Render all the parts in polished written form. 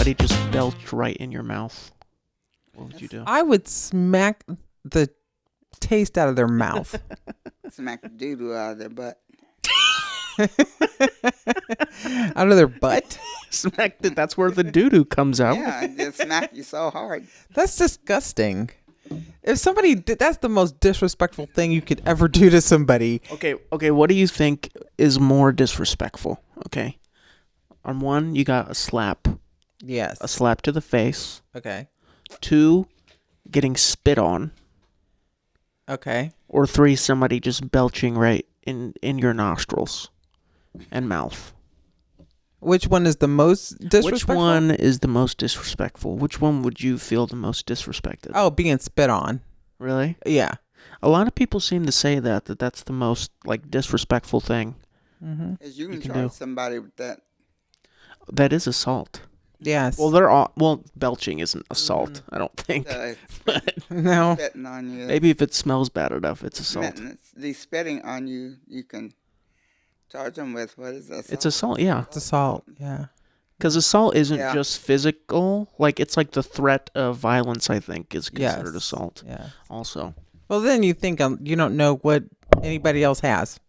somebody just belched right in your mouth, what would you do? I would smack the taste out of their mouth. Smack the doo-doo out of their butt. Out of their butt? Smacked it. That's where the doo-doo comes out. Yeah, it just smack you so hard. That's disgusting. If somebody did, that's the most disrespectful thing you could ever do to somebody. Okay, what do you think is more disrespectful? Okay. On one, you got a slap. Yes. A slap to the face. Okay. 2, getting spit on. Okay. Or 3, somebody just belching right in your nostrils and mouth. Which one is the most disrespectful? Which one is the most disrespectful? Which one would you feel the most disrespected? Oh, being spit on. Really? Yeah. A lot of people seem to say that's the most like disrespectful thing. Mm-hmm. Because you can can charge do. somebody with that. That is assault. Yes. Well, belching isn't assault. I don't think. No. Spitting on you. Maybe if it smells bad enough, it's assault. The spitting on you, you can charge them with, what is that? It's assault, yeah. It's assault. Yeah. Because assault isn't Yeah. just physical. Like, it's like the threat of violence, I think, is considered Yes. assault. Yeah. Also. Well, then you think you don't know what anybody else has.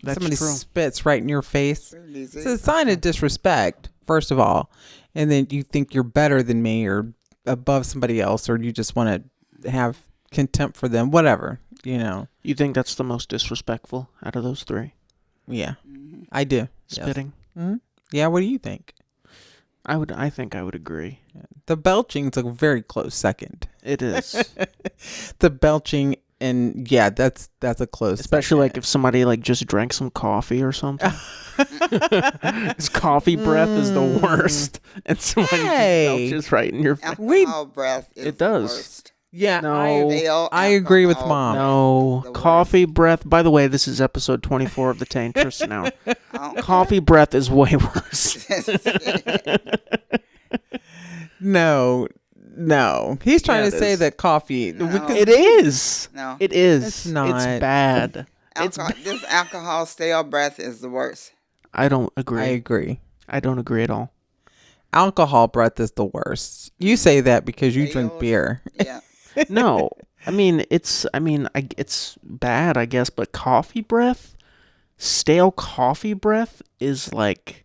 That's Somebody true. spits right in your face. Really It's a sign of disrespect, first of all. And then you think you're better than me or above somebody else, or you just want to have contempt for them, whatever, you know. You think that's the most disrespectful out of those 3? Yeah, I do. Spitting? Yes. Mm-hmm. Yeah, what do you think? I think I would agree. The belching's a very close second. It is. The belching, and yeah, that's a close Especially second. like if somebody like just drank some coffee or something. His coffee breath is the worst. And somebody Hey. just belches right in your face. Alcohol breath is It does. the worst. Yeah, No. Stale I agree with alcohol Mom. No. The Coffee breath. By the way, this is episode 24 of the Tantress now. breath. Coffee breath is way worse. No. He's trying Yeah, to it say is. that coffee. No. It is. No. It is. It's not. It's bad. This alcohol stale breath is the worst. I don't I agree. agree. I don't agree at all. Alcohol breath is the worst. You say that because you drink Stale- beer. Yeah. No. It's bad, I guess, but coffee breath, stale coffee breath is like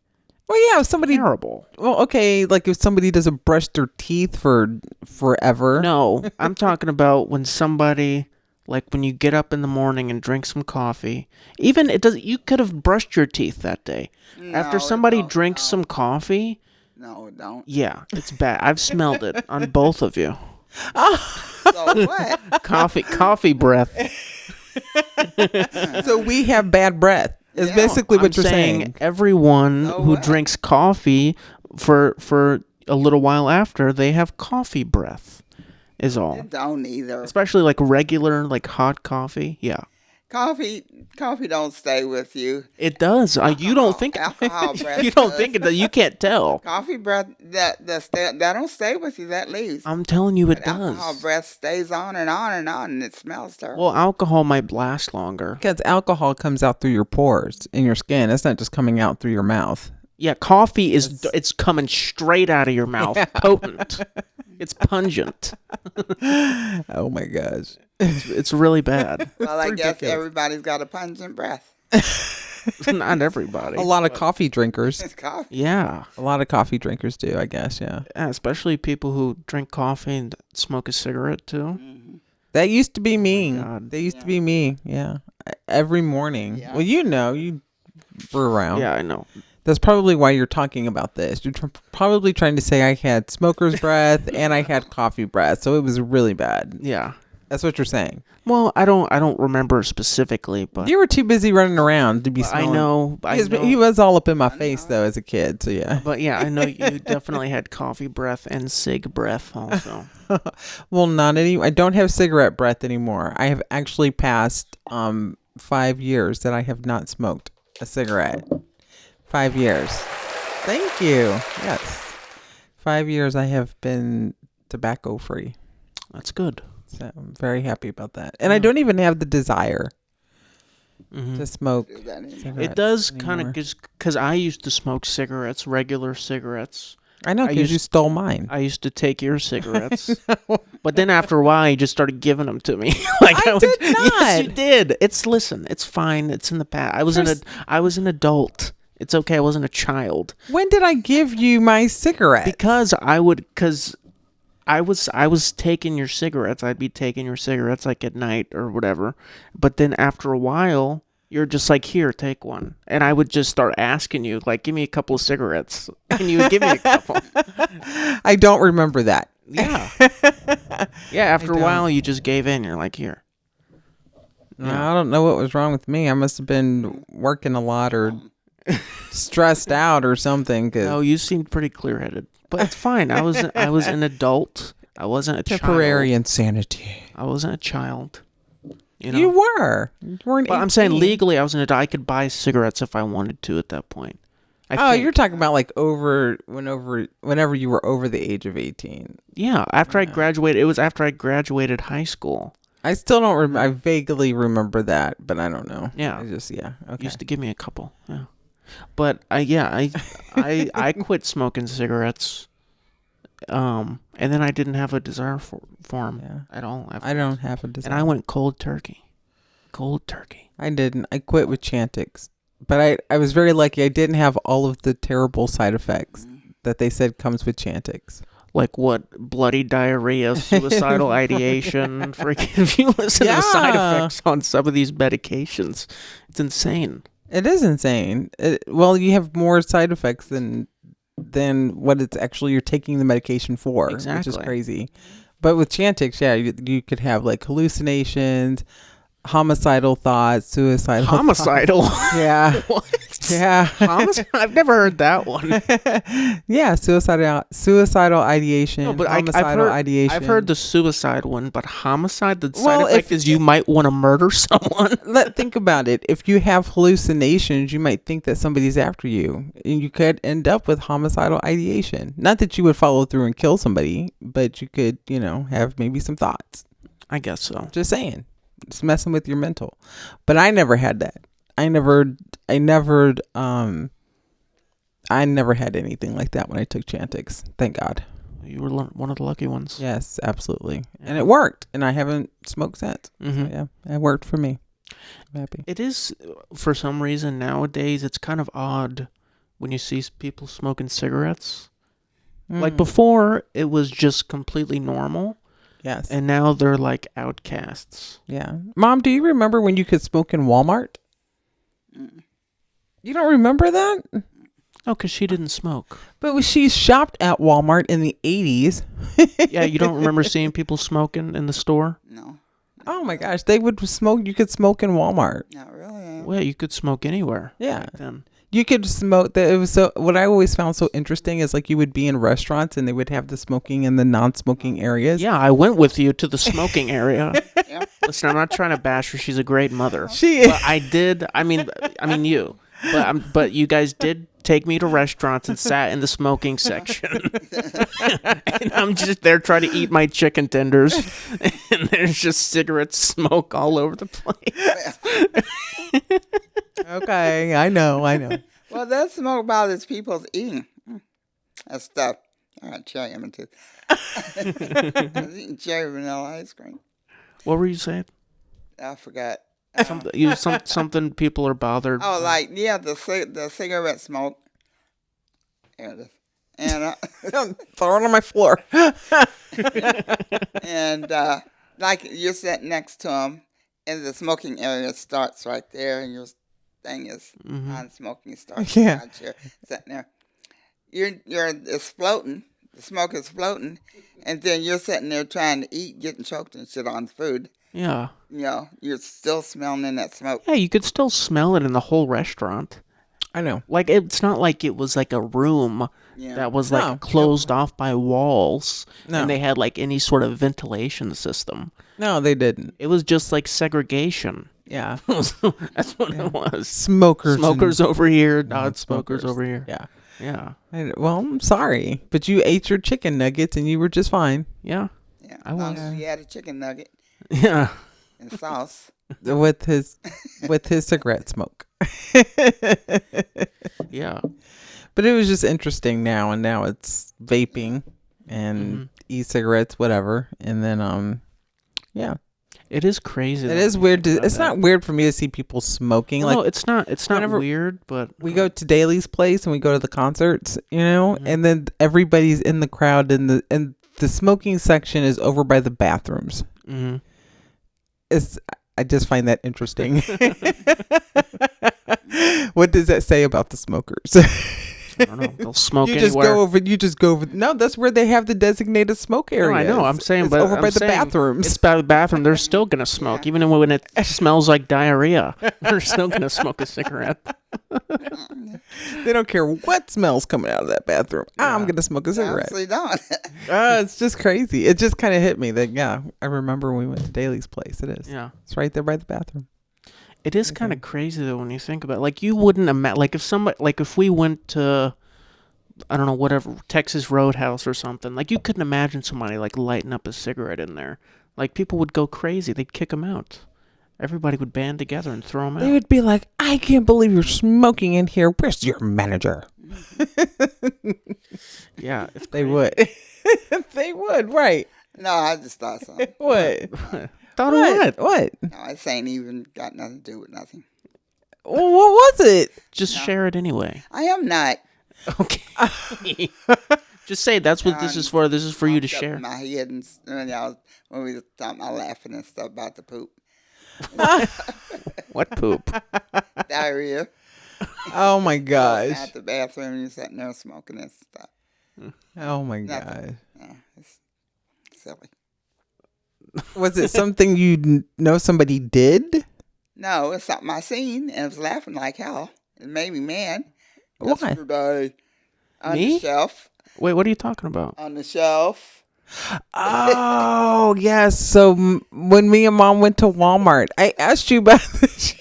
Well, yeah, if somebody. terrible. Well, okay, like if somebody doesn't brush their teeth for forever. No, I'm talking about when somebody, like when you get up in the morning and drink some coffee. Even you could have brushed your teeth that day. After No, somebody don't, drinks no. some coffee, No, don't. yeah, it's bad. I've smelled it on both of you. So what? Coffee breath. So we have bad breath. Is Yeah. basically what I'm you're saying. everyone So who what? drinks coffee for a little while after, they have coffee breath is all. Don't either. Especially like regular, like hot coffee. Yeah. Coffee don't stay with you. It does. You don't think Alcohol breath you don't does. think it does. You can't tell. Coffee breath that don't stay with you. That leaves. I'm telling you, it But alcohol does. breath stays on and on and on, and it smells terrible. Well, alcohol might last longer. Because alcohol comes out through your pores in your skin. It's not just coming out through your mouth. Yeah, coffee it's coming straight out of your mouth. Potent. It's pungent. Oh my gosh. It's really bad. well, I guess ridiculous. everybody's got a pungent breath. Not everybody. A lot of coffee drinkers. It's coffee. Yeah. A lot of coffee drinkers do, I guess, yeah. Yeah, especially people who drink coffee and smoke a cigarette too. That used to be me. God. That used to be me, yeah. Every morning. Yeah. Well, you were around. Yeah, I know. That's probably why you're talking about this. You're probably trying to say I had smoker's breath and I had coffee breath, so it was really bad. Yeah. That's what you're saying. Well, I don't remember specifically, but You were too busy running around to be I smelling. know. I know. He was all up in my face, though, as a kid, so yeah. But yeah, I know you definitely had coffee breath and cig breath also. Well, not any. I don't have cigarette breath anymore. I have actually passed 5 years that I have not smoked a cigarette. 5 years. Thank you. Yes. 5 years I have been tobacco free. That's good. So I'm very happy about that. And I don't even have the desire Mhm. to smoke Do that anymore. cigarettes It does kind anymore. of because I used to smoke cigarettes, regular cigarettes, I know, I because you used- stole mine. I used to take your cigarettes, but then after a while, you just started giving them to me. Like I did Yes, you not. did. Listen. It's fine. It's in the past. I was an adult. It's okay. I wasn't a child When did I give you my cigarette? because I was taking your cigarettes. I'd be taking your cigarettes like at night or whatever. But then after a while, you're just like, here, take one. And I would just start asking you, like, give me a couple of cigarettes. And you would give me a couple. I don't remember that. Yeah. Yeah, after a don't. while, you just gave in. You're like, here. I don't know what was wrong with me. I must have been working a lot or stressed out or something. No, you seemed pretty clear-headed. But it's fine. I was an adult. I wasn't a Temporary child. insanity. I wasn't a child. You know? You were. You weren't. But I'm saying 18. legally, I was an adult. I could buy cigarettes if I wanted to at that point. Oh, you're talking about like whenever you were over the age of 18. Yeah, after I graduated. It was after I graduated high school. I still don't remember. I vaguely remember that, but I don't know. Yeah. Okay. Used to give me a couple. Yeah, but I quit smoking cigarettes. And then I didn't have a desire for them at all. I don't have a desire. And I went cold turkey. Cold turkey. I didn't. I quit with Chantix. But I was very lucky. I didn't have all of the terrible side effects that they said comes with Chantix. Like what? Bloody diarrhea, suicidal ideation. Freaking, if you listen to the side effects on some of these medications, it's insane. It is insane. Well, you have more side effects than what it's actually you're taking the medication for, which is Exactly. crazy. But with Chantix, yeah, you could have like hallucinations, homicidal thoughts, suicidal Homicidal. Yeah. What? Yeah. Homicide? I've never heard that one. Yeah, suicidal ideation, No, but homicidal ideation. I've heard the suicide one, but homicide, the side effect is you might want to murder someone. Think about it. If you have hallucinations, you might think that somebody's after you, and you could end up with homicidal ideation. Not that you would follow through and kill somebody, but you could, have maybe some thoughts. I guess so. Just saying. It's messing with your mental. But I never had that. I never had anything like that when I took Chantix. Thank God. You were one of the lucky ones. Yes, absolutely. And it worked. And I haven't smoked since. Mm-hmm. So, yeah, it worked for me. I'm happy. It is, for some reason nowadays, it's kind of odd when you see people smoking cigarettes. Like before, it was just completely normal. Yes. And now they're like outcasts. Yeah. Mom, do you remember when you could smoke in Walmart? You don't remember that? Oh, because she didn't smoke. But she shopped at Walmart in the 80s. Yeah, you don't remember seeing people smoking in the store? No, Oh my gosh, they would smoke. You could smoke in Walmart. not really. Well, you could smoke anywhere. Yeah. Back then. You could smoke. It was so. What I always found so interesting is like you would be in restaurants and they would have the smoking and the non-smoking areas. Yeah, I went with you to the smoking area. Yeah. Listen, I'm not trying to bash her. She's a great mother. She is. But I did. I mean you. But you guys did take me to restaurants and sat in the smoking section. And I'm just there trying to eat my chicken tenders, and there's just cigarette smoke all over the place. Okay, I know. Well, that smoke bothers people's eating. That stuff. I got cherry in my tooth. I was eating cherry vanilla ice cream. What were you saying? I forgot. Something people are bothered. Oh, like, yeah, the cigarette smoke. There it is. And, Throw it on my floor. and like, you're sitting next to them, and the smoking area starts right there, and your thing is on smoking starts. Yeah. Right here, sitting there. It's floating. The smoke is floating, and then you're sitting there trying to eat, getting choked and shit on food. Yeah. You're still smelling in that smoke. Yeah, you could still smell it in the whole restaurant. I know. Like, it's not like it was like a room that was like No. closed off by walls No. and they had like any sort of ventilation system. No, they didn't. It was just like segregation. Yeah. That's what it was. Smokers. Smokers over here, and non-smokers over here. Yeah. Yeah. Well, I'm sorry, but you ate your chicken nuggets and you were just fine. Yeah. Yeah, I as long was. as you had a chicken nugget Yeah. and sauce. with his cigarette smoke. Yeah. But it was just interesting now, and now it's vaping and e-cigarettes, whatever. And then yeah. It is crazy. It is weird. It's not weird for me to see people smoking. Well, like, no, it's not. It's not whenever weird, but we go to Daly's place and we go to the concerts, and then everybody's in the crowd, and the smoking section is over by the bathrooms. Mm-hmm. I just find that interesting. What does that say about the smokers? I don't know. They'll smoke You anywhere. just go over. No, that's where they have the designated smoke area. No, I know. I'm saying, it's but over I'm by the saying bathrooms. It's by the bathroom. They're still gonna smoke, even when it smells like diarrhea. They're still gonna smoke a cigarette. They don't care what smells coming out of that bathroom. I'm gonna smoke a cigarette. Honestly, don't. It's just crazy. It just kind of hit me that I remember when we went to Daly's place. It is. Yeah. It's right there by the bathroom. It is kind of crazy though when you think about it. Like you wouldn't imagine, like if we went to, I don't know, whatever, Texas Roadhouse or something, like you couldn't imagine somebody like lighting up a cigarette in there. Like people would go crazy. They'd kick them out. Everybody would band together and throw them out. They would be like, "I can't believe you're smoking in here. Where's your manager?" Yeah, it's They crazy. would. They would, right? No, I just thought something. What? Thought of what? What? No, this ain't even got nothing to do with nothing. Well, what was it? Just share it anyway. I am not. Okay. Just say that's what this is for. This is for you to Popped up share. in my head when we were talking about laughing and stuff about the poop. What poop? Diarrhea. Oh my gosh. At the bathroom and you're sitting there smoking and stuff. Oh my Nothing. gosh. Yeah, it's silly. Was it something you know somebody did? No, it's something I seen and I was laughing like hell. It made me mad. Why? Yesterday, on Me? the shelf. Wait, what are you talking about? On the shelf. Oh, yes. So when me and Mom went to Walmart, I asked you about this.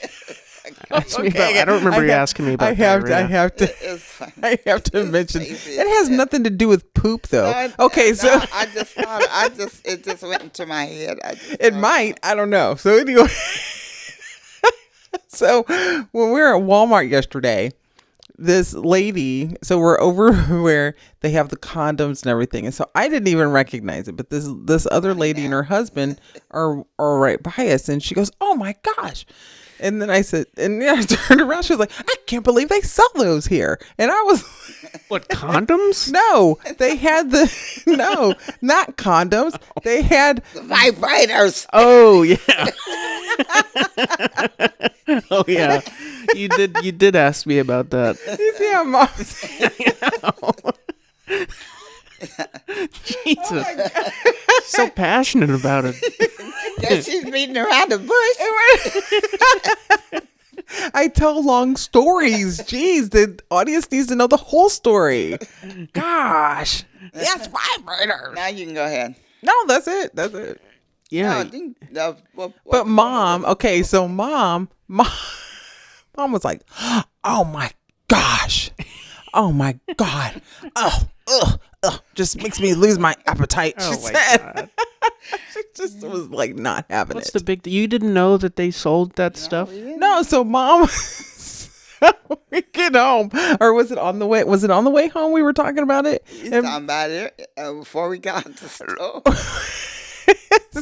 Ask me about- I don't remember you asking me about I have diarrhea. It's funny. I have to It's mention crazy. it has nothing to do with poop though. No, So I just thought it just went into my head. it might, I don't know. So anyway, so when we were at Walmart yesterday, this lady, so we're over where they have the condoms and everything, and so I didn't even recognize it, but this other lady and her husband are right by us, and she goes, "Oh my gosh." And then I said, and I turned around, she was like, "I can't believe they sell those here." And I was What, condoms? no, they had no, not condoms. They had Vibrators. Oh yeah. Oh yeah. You did ask me about that. you see how Mom Jesus. So passionate about it. Yeah, she's beating around the bush. I tell long stories. Jeez, the audience needs to know the whole story. Gosh. Yes, vibrators. Now you can go ahead. No, that's it. That's it. Yeah. But Mom, okay, so Mom was like, "Oh my gosh. Oh my God. Just makes me lose my appetite." She Oh my said. God. She just was like not having What's it. the big? You didn't know that they sold that stuff? No, so Mom, we get home, or was it on the way? Was it on the way home? We were talking about it. You talking about it before we got to the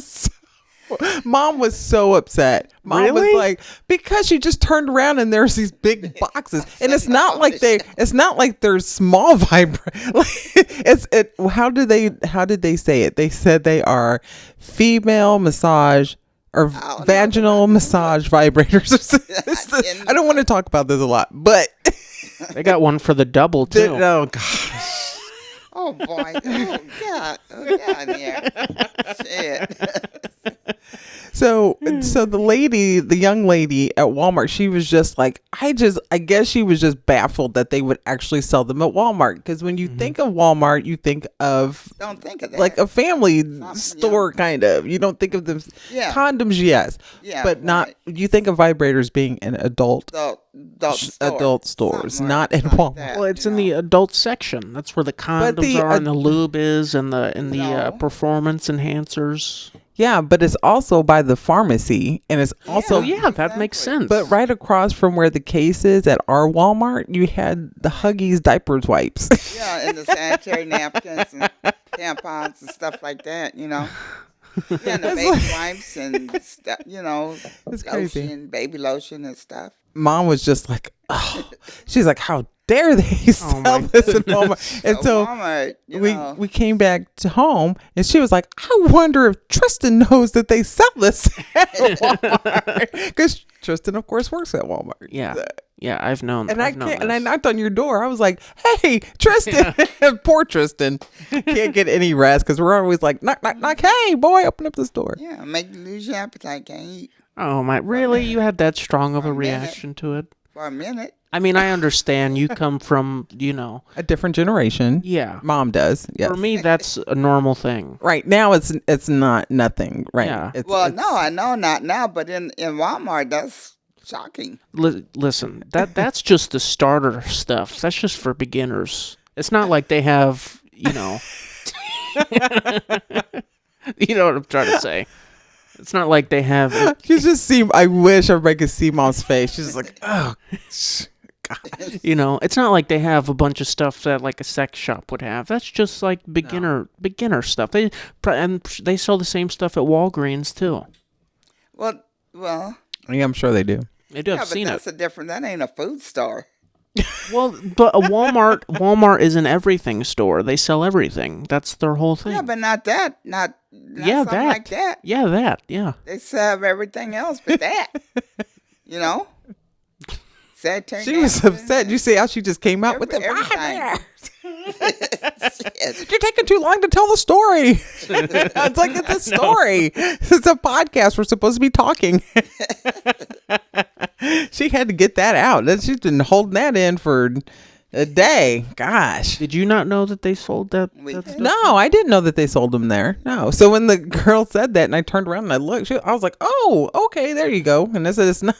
store. So, Mom was so upset. Mom was Really? like, because she just turned around and there's these big boxes, and it's not like they're small How did they say it? They said they are female massage or vaginal massage vibrators. I don't want to talk about this a lot, but They got one for the double too. oh gosh. Oh boy! Oh God! Oh God! Yeah. Shit. So the young lady at Walmart, she was just like, I guess she was just baffled that they would actually sell them at Walmart. Because when you think of Walmart, you think of Don't think of that. like a family store, kind of. You don't think of them. Yeah. Condoms, yes. Yeah, But not, right. you think of vibrators being an adult adult stores, Something not like at Walmart. that, Well, it's you in know. the adult section. That's where the condoms the are, and the lube is, and the No. performance enhancers. Yeah, but it's also by the pharmacy, and it's also Yeah, that makes sense. But right across from where the case is at our Walmart, you had the Huggies diapers wipes. Yeah, and the sanitary napkins and tampons and stuff like that, Yeah, and the baby wipes and stuff, It's crazy. lotion, baby lotion and stuff. Mom was just like, oh, she's like, how dare they sell my this in Walmart? And so Walmart, we came back to home, and she was like, I wonder if Tristan knows that they sell this at Walmart, because Tristan, of course, works at Walmart. Yeah, I've known. And I've known and I this. knocked on your door. I was like, "Hey, Tristan!" Poor Tristan can't get any rest because we're always like, "Knock, knock, knock! Hey, boy, open up this door." Yeah, make you lose your appetite, can't eat Oh my! Really? You had that strong of a For a minute. reaction to it? for a minute. I mean, I understand. You come from, A different generation. Yeah. Mom does. Yes. For me, that's a normal thing. Right now, it's not nothing. Right. Yeah. No, I know not now, but in Walmart, that's shocking. Listen, that's just the starter stuff. That's just for beginners. It's not like they have, you know what I'm trying to say. It's not like they have. You just see. I wish everybody could see Mom's face. She's just like, oh, God. It's not like they have a bunch of stuff that like a sex shop would have. That's just like beginner stuff. And they sell the same stuff at Walgreens too. Well, Yeah, I'm sure they do. They do. yeah, I've but seen that's it. that ain't a food store. Well, but a Walmart is an everything store. They sell everything. That's their whole thing. Yeah, but not that. Not yeah, something that. like that. Yeah, that. Yeah. They sell everything else but that. Sanitary She was napkins. upset. You see how she just came out with the Everything. Shit. You're taking too long to tell the story. It's like it's a story. It's a podcast. We're supposed to be talking. She had to get that out. She's been holding that in for a day. Gosh. Did you not know that they sold that? that stuff? No, I didn't know that they sold them there. No. So when the girl said that and I turned around and I looked, I was like, oh, okay, there you go. And I said, it's not.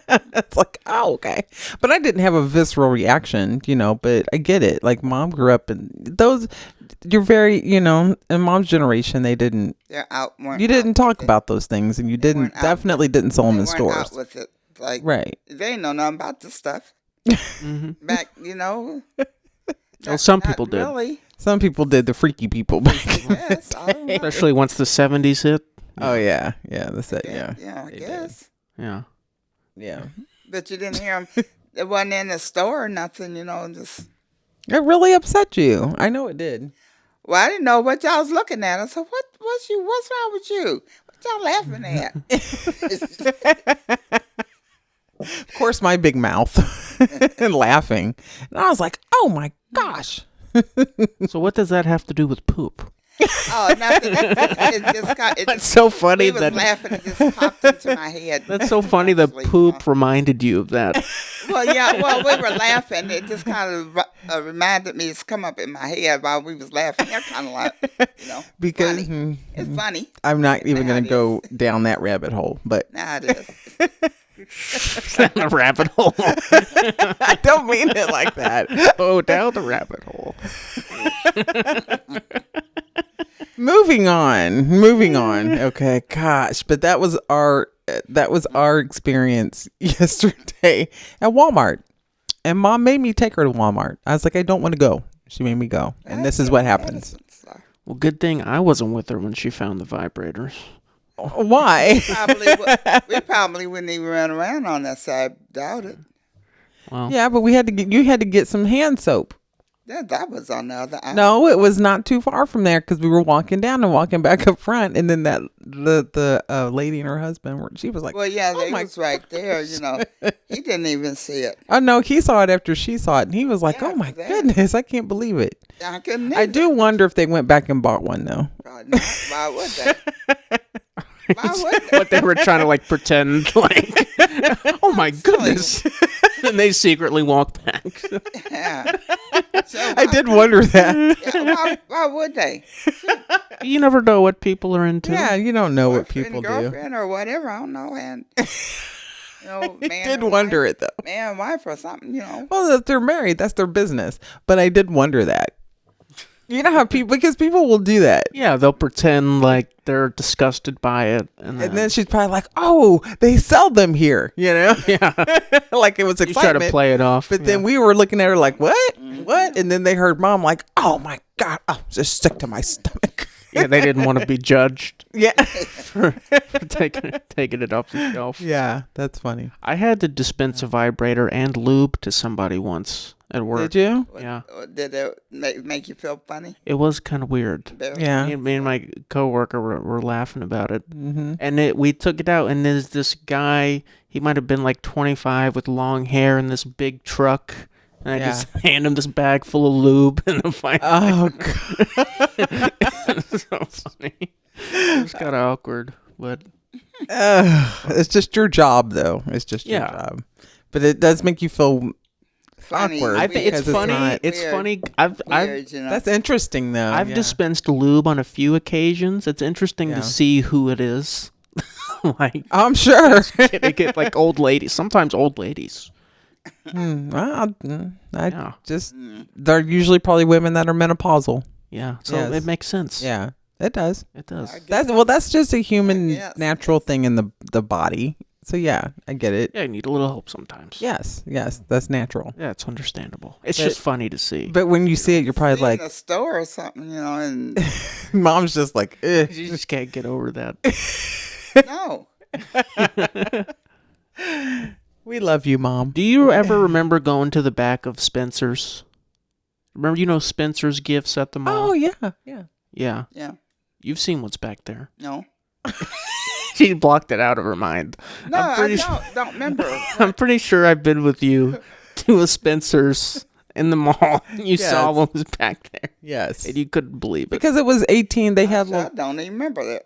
It's like, oh, okay. But I didn't have a visceral reaction, but I get it. Like, Mom grew up in those, you're very, in Mom's generation, they didn't, They're out. you didn't talk about those things, and you weren't out definitely didn't sell them in They weren't out stores. with it. Like, Right. they ain't know nothing about this stuff. Back, Well, some not people did. Really. Some people did, the freaky people back. Yes, I don't know. Especially once the 70s hit. Oh, yeah. Yeah. That's it. Yeah. Yeah, I They guess. Yeah. Yeah. But you didn't hear them. It wasn't in the store or nothing, just. It really upset you. I know it did. Well, I didn't know what y'all was looking at. I said, what's wrong with you? What y'all laughing at? Of course, my big mouth and laughing. And I was like, oh my gosh. So what does that have to do with poop? Oh, nothing. That's so funny we was that laughing. It just popped into my head. that's so funny that Actually, poop reminded you of that. Well, yeah. Well, we were laughing. It just kind of reminded me. It's come up in my head while we was laughing. They're kind of like, Because funny. It's funny. I'm not even Now going it to go down that rabbit hole, but Now it is. A rabbit hole. I don't mean it like that. Oh, down the rabbit hole. Moving on. Okay, gosh, but that was our experience yesterday at Walmart. And Mom made me take her to Walmart. I was like, I don't want to go. She made me go. And this is what happens. Well, good thing I wasn't with her when she found the vibrators. Why? We probably wouldn't even run around on that side. Doubt it. Well, Yeah, but you had to get some hand soap. That was on the other aisle. No, it was not too far from there because we were walking down and walking back up front, and then the lady and her husband she was like, Well, yeah, oh they my was right there. He didn't even see it. oh no, he saw it after she saw it, and he was like, Yeah, oh my that- goodness, I can't believe it. I couldn't. I do wonder if they went back and bought one though. Why would they? Why would they? but they were trying to like pretend like, oh my goodness. And they secretly walked back. Yeah. So I did wonder that. Yeah, why would they? You never know what people are into. Yeah, you don't know what Boyfriend, people do. girlfriend, or whatever. I don't know. And I man did and wonder wife, it though. man and wife or something. Well, if they're married, that's their business. But I did wonder that. You know how because people will do that. Yeah, they'll pretend like they're disgusted by it, and And then she's probably like, "Oh, they sell them here," you know? yeah, Like it was you try excitement. to play it off. But then we were looking at her like, "What? What?" And then they heard Mom like, "Oh my God, oh, just sick to my stomach." yeah, they didn't want to be judged Yeah. for taking it off the shelf. Yeah, that's funny. I had to dispense a vibrator and lube to somebody once at work. Did you? Yeah, Did it make you feel funny? it was kind of weird. Barry? Yeah. Me and my coworker were laughing about it, Mm-hmm. and we took it out, and there's this guy. He might have been like 25 with long hair in this big truck. And I just hand him this bag full of lube and a vibrator. Oh, God. It's so funny. It was kind of awkward, but It's just your job, though. It's just your Yeah. job. But it does make you feel Funny. awkward. I think it's because funny. not- It's Weird. funny. I've Weird, you know. That's interesting, though. I've yeah. dispensed lube on a few occasions. It's interesting Yeah. to see who it is. Like I'm sure. get like old ladies. Sometimes old ladies. I just they're usually probably women that are menopausal. Yeah. So Yes. it makes sense. Yeah, it does. It does. That's just a human Yes, natural thing in the body. So yeah, I get it. Yeah, you need a little help sometimes. Yes, that's natural. Yeah, it's understandable. It's But- just funny to see. But when you see it, you're probably in like, a store or something, you know, and Mom's just like, eh. You just can't get over that. no. We love you, Mom. Do you ever remember going to the back of Spencer's? Remember, Spencer's Gifts at the mall? Oh yeah, yeah. Yeah. Yeah. You've seen what's back there. No. She blocked it out of her mind. No, I'm I pretty don't remember. I'm pretty sure I've been with you to a Spencer's in the mall. You saw Yes. what was back there. Yes. And you couldn't believe it. Because it was 18, they had I don't even remember that.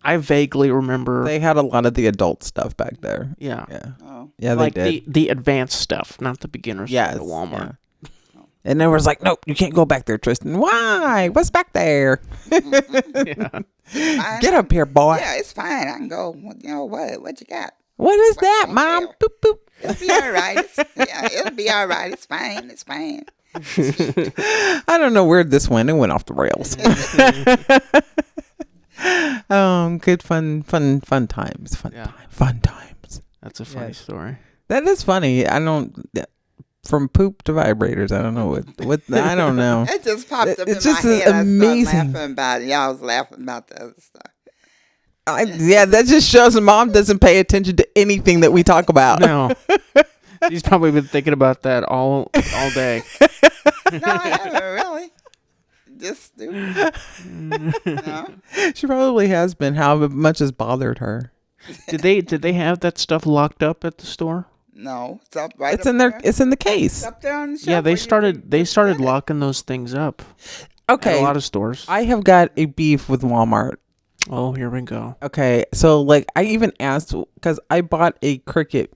I vaguely remember. they had a lot of the adult stuff back there. Yeah. Yeah. Oh. Yeah, Like they did. the advanced stuff, not the beginner Yes. stuff at Walmart. yeah. And there was like, nope, you can't go back there, Tristan. Why? What's back there? Yeah. Fine. Get up here, boy. Yeah, it's fine. I can go. You know what? What you got? What is that, don't Mom? care. Boop, boop. It'll be all right. It'll be all right. It's fine. It's fine. I don't know where this went. It went off the rails. Good fun times. Yeah. Fun times. That's a funny Yes. story. That is funny. I don't. From poop to vibrators. I don't know what. I don't know. It just popped up It's in just my head. amazing. I started laughing about it. Y'all was laughing about the other stuff. Yeah, that just shows Mom doesn't pay attention to anything that we talk about. No. She's probably been thinking about that all day. No, I haven't really. Just stupid. No. She probably has been. How much has bothered her? Did they have that stuff locked up at the store? No, it's up right. It's up in there. there. It's in the It's case. up there on the shelf. Yeah, where you can they just started get it. locking those things up at Okay. a lot of stores. I have got a beef with Walmart. Oh, here we go. Okay, so like I even asked because I bought a Cricut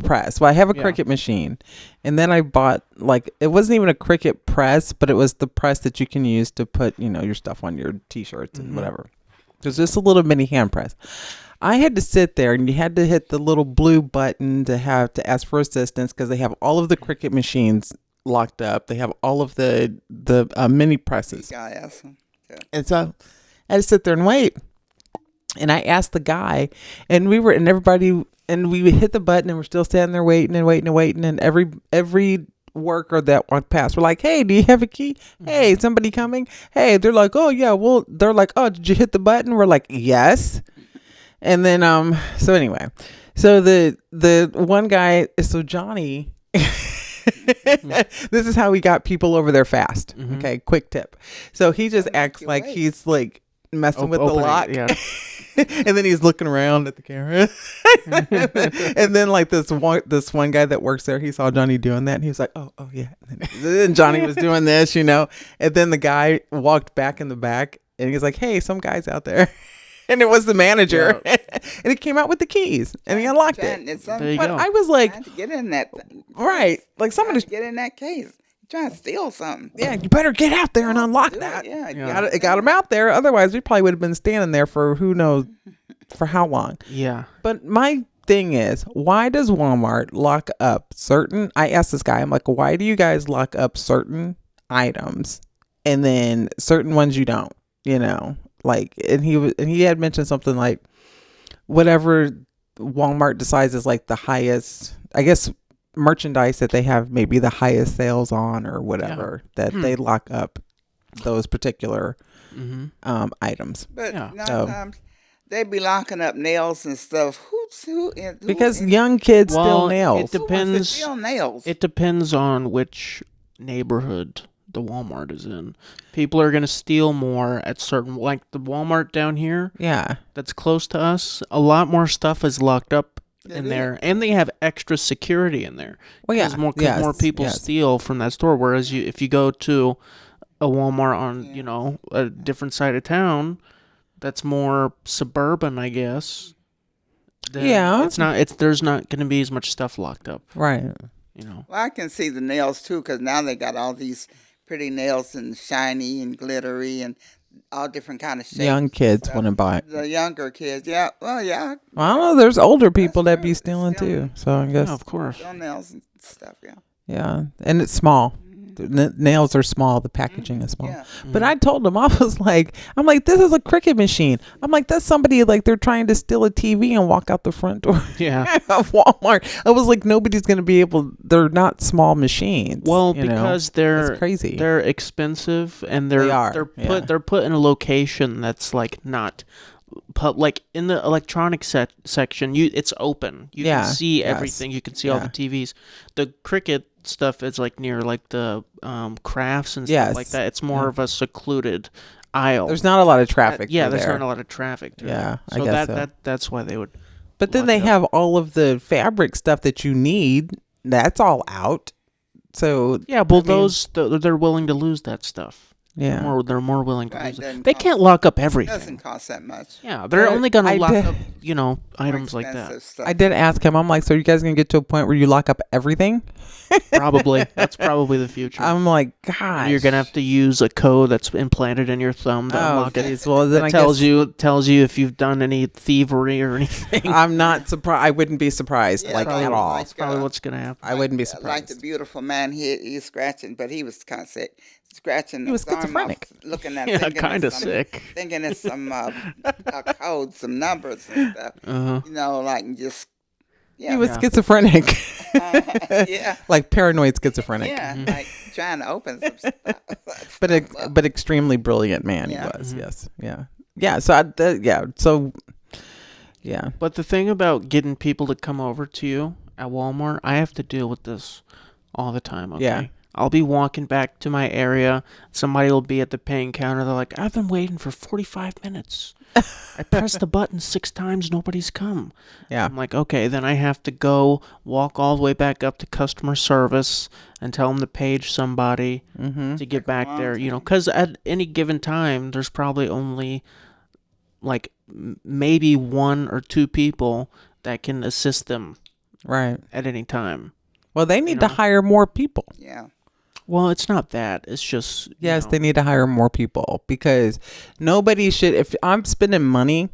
press. Well, I have a Yeah. Cricut machine, and then I bought like it wasn't even a Cricut press, but it was the press that you can use to put your stuff on your T-shirts and whatever. It was just a little mini hand press. I had to sit there, and you had to hit the little blue button to ask for assistance because they have all of the Cricut machines locked up. They have all of the mini presses. Gotta ask him. And so I had to sit there and wait. And I asked the guy, and we hit the button, and we're still standing there waiting and waiting and waiting. And every worker that walked past, we're like, "Hey, do you have a key? Hey, somebody coming? Hey," they're like, "Oh yeah." Well, they're like, "Oh, did you hit the button?" We're like, "Yes." And then so anyway, so the one guy, so Johnny. This is how we got people over there fast. Okay, quick tip. So he just acts you like wait. he's like messing with the Opening it, lock. yeah. And then he's looking around at the camera. And then like this one guy that works there, he saw Johnny doing that, and he was like, oh yeah. And then Johnny was doing this, and then the guy walked back in the back, and he's like, "Hey, some guy's out there." And it was the manager. And he came out with the keys, and he unlocked it. There you But go. I was like, Trying to get in that thing. right, like Trying somebody, to get in that case. You're trying to steal something. yeah, you better get out there and unlock Do that. it. Yeah. Yeah. It got him out there. Otherwise, we probably would have been standing there for who knows for how long. Yeah. But my thing is, why does Walmart lock up certain? I asked this guy, I'm like, why do you guys lock up certain items and then certain ones you don't. Like, and he had mentioned something like whatever Walmart decides is like the highest, I guess, merchandise that they have maybe the highest sales on or whatever, that they lock up those particular items. But Yeah. sometimes they be locking up nails and stuff. Because young kids steal Well, nails. it depends. Steal nails. It depends on which neighborhood the Walmart is in. People are going to steal more at certain, like the Walmart down here Yeah. that's close to us. A lot more stuff is locked up in is. there, and they have extra security in there. Well, yeah. 'Cause more Yes, people yes. steal from that store. Whereas if you go to a Walmart on a different side of town, that's more suburban, I guess. then Yeah. there's not going to be as much stuff locked up. Right. Well, I can see the nails too, because now they got all these pretty nails and shiny and glittery and all different kind of shapes. Young kids want to buy it. The younger kids, yeah. Well, yeah. Well, I don't know. There's older people that be true. stealing Stealing. too. So I guess, Yeah, of course. Still nails and stuff, yeah. yeah. And it's small. The nails are small. The packaging is small. Yeah. But I told them, I'm like, this is a cricket machine. I'm like, that's somebody, like, they're trying to steal a TV and walk out the front door Yeah. of Walmart. I was like, nobody's going to be able, they're not small machines. Well, you know? because they're That's crazy. They're expensive, and They are, they're put in a location that's like not put, like in the electronic section. It's open. You Yeah, can see yes, everything. You can see all yeah. the TVs. The Cricket stuff is like near like the crafts and stuff Yes, like that. It's more of a secluded aisle. There's not a lot of traffic. Yeah, through there's there. not a lot of traffic. Through Yeah, there. I So guess so. that's why they would. But then lock they it up. have all of the fabric stuff that you need. That's all out. So Yeah, well, I mean, they're willing to lose that stuff. yeah. They're more willing to Right, lose it. doesn't They cost- can't lock up It everything. doesn't cost that much. Yeah, they're But only gonna I lock did- up, More items like that. expensive stuff. I did ask him. I'm like, so are you guys gonna get to a point where you lock up everything? Probably. That's probably the future. I'm like, gosh. You're gonna have to use a code that's implanted in your thumb to Oh, unlock it. geez. Well, then That I tells guess you if you've done any thievery or anything. I'm not surprised. I wouldn't be surprised, Yeah, like probably at all. like, That's probably what's gonna happen. I wouldn't be Like surprised. the beautiful man, he's scratching, but he was kind of sick. Scratching. He was his arm off, schizophrenic. Looking at. Yeah, thinking kind of it's some- sick. Thinking it's some code, some numbers and stuff. Uh-huh. Like just. Yeah. He was Yeah. schizophrenic. Yeah. Like paranoid schizophrenic. Yeah. Like trying to open some stuff. But extremely brilliant man Yeah. he was. Yes. Yeah. Yeah. So So yeah. But the thing about getting people to come over to you at Walmart, I have to deal with this all the time. Okay? Yeah. I'll be walking back to my area. Somebody will be at the paying counter. They're like, I've been waiting for 45 minutes. I pressed the button 6 times. Nobody's come. Yeah. I'm like, okay, then I have to go walk all the way back up to customer service and tell them to page somebody to get back there. Because at any given time, there's probably only like maybe 1 or 2 people that can assist them Right. at any time. Well, they need to know. hire more people. Yeah. Well, it's not that. It's just Yes, they need to hire more people because nobody should. If I'm spending money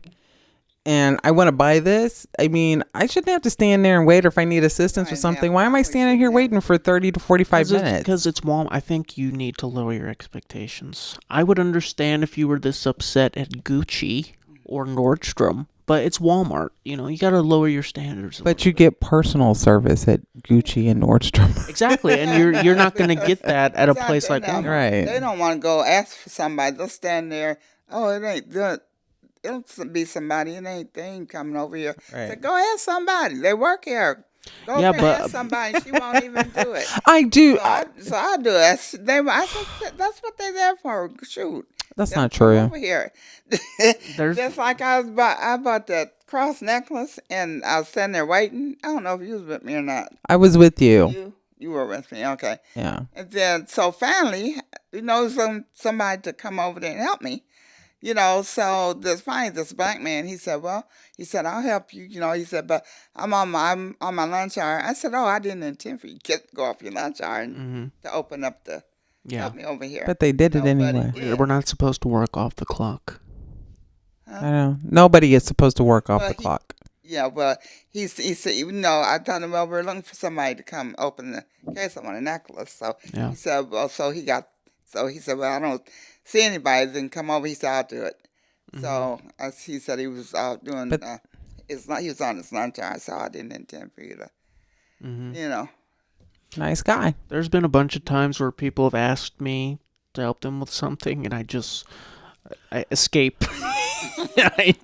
and I want to buy this, I mean, I shouldn't have to stand there and wait. Or if I need assistance or Right, something, yeah, why am I we standing should here have- waiting for 30 to 45 minutes? Because it's Walmart. I think you need to lower your expectations. I would understand if you were this upset at Gucci or Nordstrom, but it's Walmart. You got to lower your standards. But you get personal service at Gucci and Nordstrom. Exactly, and you're not going to get that at a place like Exactly. Walmart. Right. They don't want to go ask for somebody. They'll stand there. Oh, it ain't good. It'll be somebody. They ain't coming over here. Right. Say, go ask somebody. They work here. Go Yeah, over and but- ask somebody. She won't even do it. I do. So I do it. I said, that's what they're there for. Shoot. That's They'll not come true. Over here. There's- Just like I bought that cross necklace and I was sitting there waiting. I don't know if you was with me or not. I was with you. You were with me. Okay. Yeah. And then, so finally, somebody to come over there and help me. So this black man, he said, I'll help you. He said, but I'm on my lunch hour. I said, I didn't intend for you to go off your lunch hour and to open up Yeah, help me over here. But they did it Nobody anyway. did. we're not supposed to work off the clock. I know. Nobody is supposed to work off Well, the clock. Yeah, well, he said, even though I told him, we're looking for somebody to come open the case. I want a necklace. So Yeah. he said, so he got So he said, well, I don't see anybody. Then come over. He said, I'll do it. So he said he was out doing. But- He was on his lunch hour, so I didn't intend for you to, you know. Nice guy. There's been a bunch of times where people have asked me to help them with something, and I escape. I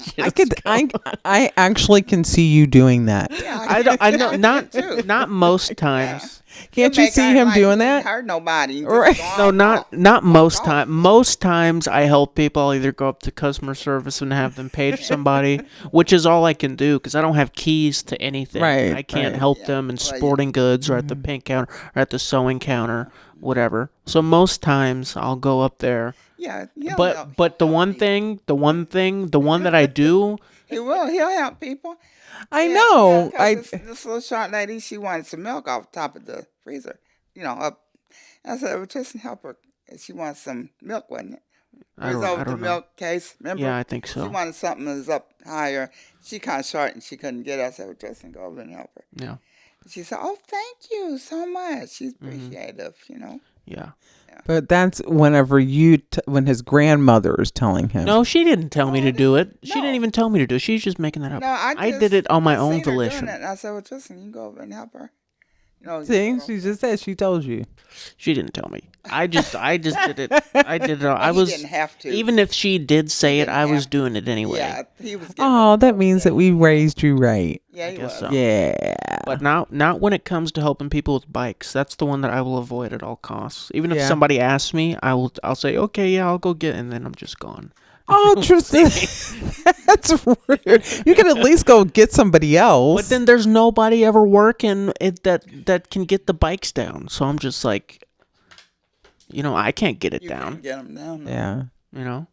actually can see you doing that. Yeah, I know not too. not most times. Can't you see him doing that? Hurt nobody. Right. No, not most time. Most times I help people. I'll either go up to customer service and have them page somebody, which is all I can do because I don't have keys to anything. Right, I can't right. help them in sporting goods or at the paint counter or at the sewing counter, whatever. So most times I'll go up there. Yeah, But the one that I do, he'll help people. I know. Yeah, 'cause this little short lady, she wanted some milk off the top of the freezer, up. I said, well, just help her. She wants some milk, wasn't it? I don't the know. milk case, remember? Yeah, I think so. She wanted something that was up higher. She kind of short and she couldn't get it. I said, well, Justin, go over and help her. Yeah. She said, oh, thank you so much. She's appreciative, Yeah. But that's whenever when his grandmother is telling him. No, she didn't tell me to do it. She No. didn't even tell me to do it. She's just making that up. No, I did it on my own seen her doing volition. it, and I said, well, Justin, you can go over and help her. See, she just said she told you. She didn't tell me. I just did it. I did it. I He was didn't have to. even if she did say it, didn't I was have doing it anyway. Yeah, he was. Getting Oh, that means that we raised you right. Yeah, he guess was. so. Yeah. But not when it comes to helping people with bikes. That's the one that I will avoid at all costs. Even if Yeah. somebody asks me, I'll say, okay, yeah, I'll go get it, and then I'm just gone. Oh, Tristan. That's weird. You can at least go get somebody else. But then there's nobody ever working that can get the bikes down. So I'm just like, I can't get it You down. can't get him down. Yeah.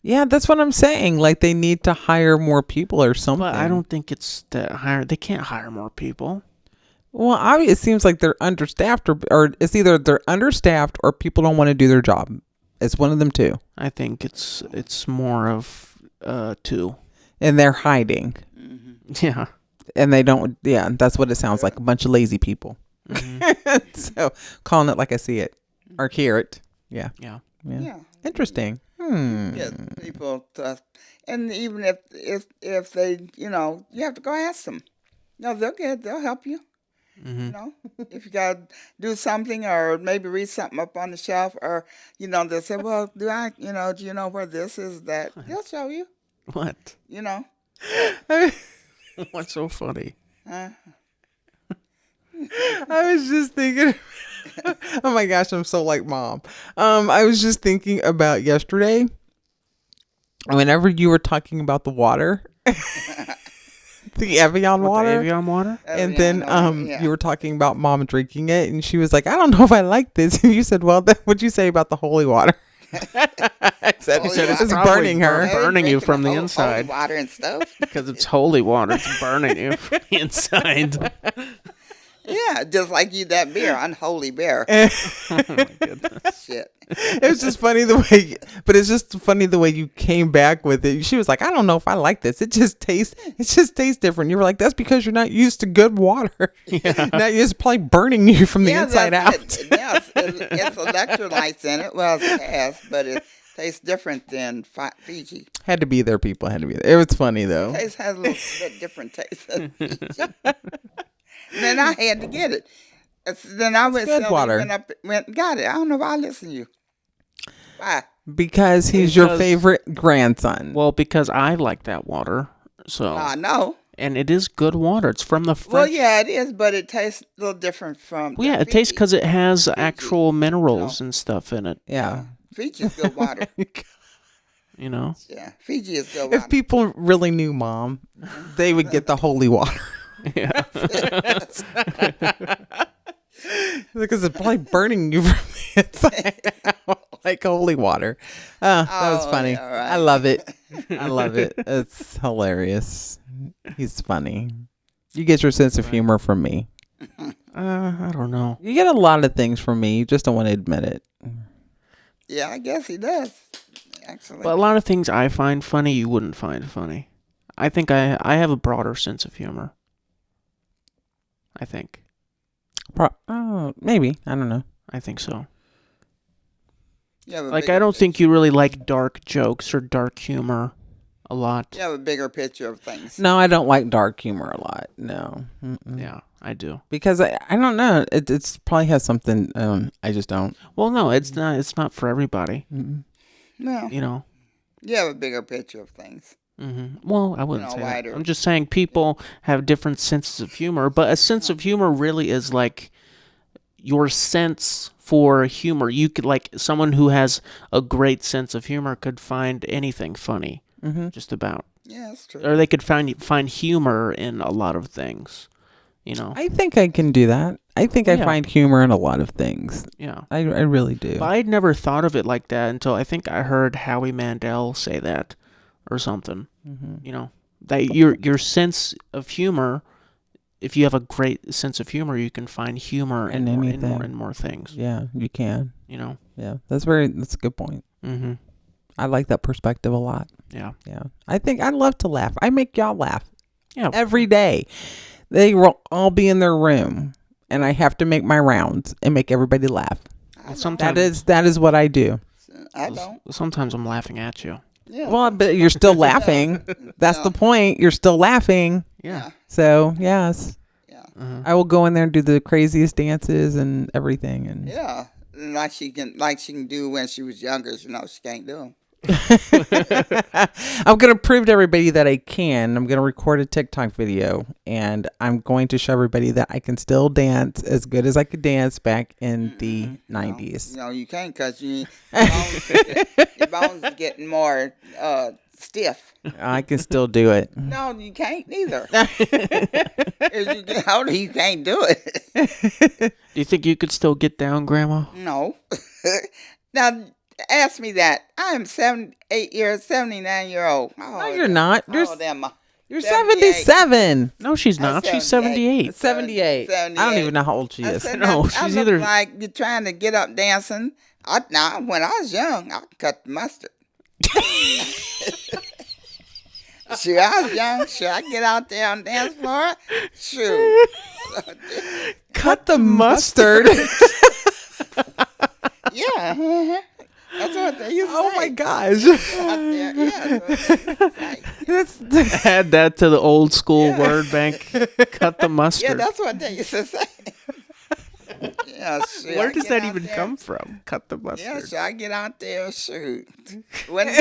Yeah, that's what I'm saying. Like, they need to hire more people or something. But I don't think it's that hire. They can't hire more people. Well, obviously, it seems like they're understaffed, or it's either they're understaffed or people don't want to do their job. It's one of them two. I think it's more of two. And they're hiding. Yeah. And they don't, that's what it sounds like. A bunch of lazy people. So, calling it like I see it. Or hear it. Yeah. Yeah. Yeah. Interesting. Yeah, people, and even if they, you have to go ask them. No, they'll help you. If you got to do something or maybe read something up on the shelf, or they'll say, well, do you know where this is? That they'll show you. What? What's so funny? I was just thinking, oh my gosh, I'm so like mom. I was just thinking about yesterday, whenever you were talking about the water, the Evian water. The Evian water? And then yeah. you were talking about mom drinking it, and she was like, I don't know if I like this. And you said, well, what'd you say about the holy water? I said, Holy water. it's Probably burning her. burning you Drinking from the holy inside. water and stuff. Because it's holy water. It's burning you from the inside. Yeah, just like that beer, unholy beer. Oh my goodness. Shit. It was just funny the way you came back with it. She was like, I don't know if I like this. It just tastes different. You were like, that's because you're not used to good water. Yeah. Now it's probably burning you from the inside out. It's electrolytes in it. Well, it has, but it tastes different than Fiji. Had to be there, people. Had to be there. It was funny though. It has a little bit different taste than Fiji. Then I had to get it. Then I went good water. went and got it. I don't know why I listen to you. Why? Because he's your favorite grandson. Well, because I like that water. So. I know. And it is good water. It's from the French. Well, yeah, it is, but it tastes a little different from. Well, yeah, it tastes because it has actual minerals and stuff in it. Yeah. Fiji's good water. Yeah, Fiji is good water. If people really knew mom, they would get the holy water. Yeah. Because it's probably burning you from the inside out like holy water. That was funny. Yeah, right. I love it. I love it. It's hilarious. He's funny. You get your sense of humor from me. I don't know. You get a lot of things from me. You just don't want to admit it. Yeah, I guess he does. Actually. But a lot of things I find funny, you wouldn't find funny. I think I have a broader sense of humor. I think. Oh, maybe. I don't know. I think so. You have a Like, bigger I don't think picture. you really like dark jokes or dark humor a lot. You have a bigger picture of things. No, I don't like dark humor a lot. No. Mm-mm. Yeah, I do. Because I don't know. It's probably has something. I just don't. Well, no, it's not. It's not for everybody. Mm-mm. No, You know. you have a bigger picture of things. Well, I wouldn't know, say that. wider. I'm just saying people have different senses of humor, but a sense of humor really is like your sense for humor. You could, like, someone who has a great sense of humor could find anything funny, just about. Yeah, that's true. Or they could find humor in a lot of things, you know. I think I can do that. I think I Yeah. find humor in a lot of things. Yeah. I really do. But I'd never thought of it like that until I think I heard Howie Mandel say that or something. You know, that your sense of humor, if you have a great sense of humor, you can find humor In in anything. more things, Yeah, you can. you know. Yeah, that's a good point. Mhm. I like that perspective a lot. Yeah. Yeah, I think I love to laugh. I make y'all laugh Yeah. every day. They will all be in their room, and I have to make my rounds and make everybody laugh. Sometimes That is what I do. I don't. sometimes I'm laughing at you. Yeah. Well, but you're still laughing. That's the point. You're still laughing. Yeah. So yes, Yeah. I will go in there and do the craziest dances and everything. And Yeah. And like she can do when she was younger. You know, she can't do them. I'm going to prove to everybody that I can. I'm going to record a TikTok video, and I'm going to show everybody that I can still dance as good as I could dance back in the 90s. You know, you can't because your bones are getting more stiff. I can still do it. No, you can't neither. As you get older, you can't do it. Do you think you could still get down, Grandma? No. Now, ask me that. I am 79-year-old. No, you're not. How old am I? You're 78. 77. No, she's not. She's 78. 78. I don't 78. even know how old she I is. said, No, I she's look either- like you're trying to get up dancing. When I was young, I could cut the mustard. Sure, I was young. Sure, I get out there on the dance floor. Sure. Cut the mustard. Yeah. That's what they used to Oh say. my gosh. Out there, yeah, that's what they used to say. That's Add that to the old school word bank. Cut the Yeah, mustard. that's what they used to say. Yeah, sure, Where I does get that out even there. come from? Cut the mustard. Yeah, sure, I get out there, shoot. Wouldn't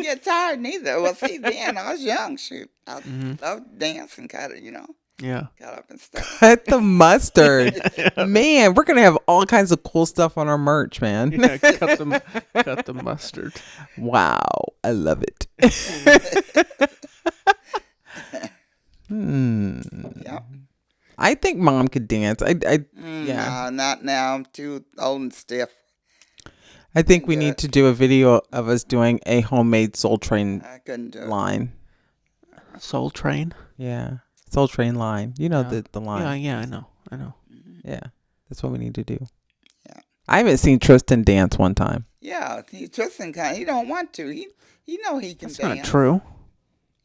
get tired neither. Well, see, then I was young, shoot. I loved dancing, kind of, Yeah. got up and stuff. cut the mustard. Man, we're going to have all kinds of cool stuff on our merch, man. Yeah, cut the mustard. Wow. I love it. Yeah. I think Mom could dance. Yeah. No, not now. I'm too old and stiff. I think we need to do a video of us doing a homemade Soul Train I couldn't do it. line. Soul Train. Yeah. Soul Train line. You know the line. Yeah, I know. Yeah. That's what we need to do. Yeah. I haven't seen Tristan dance one time. Yeah, Tristan he don't want to. He know he can That's dance. not true.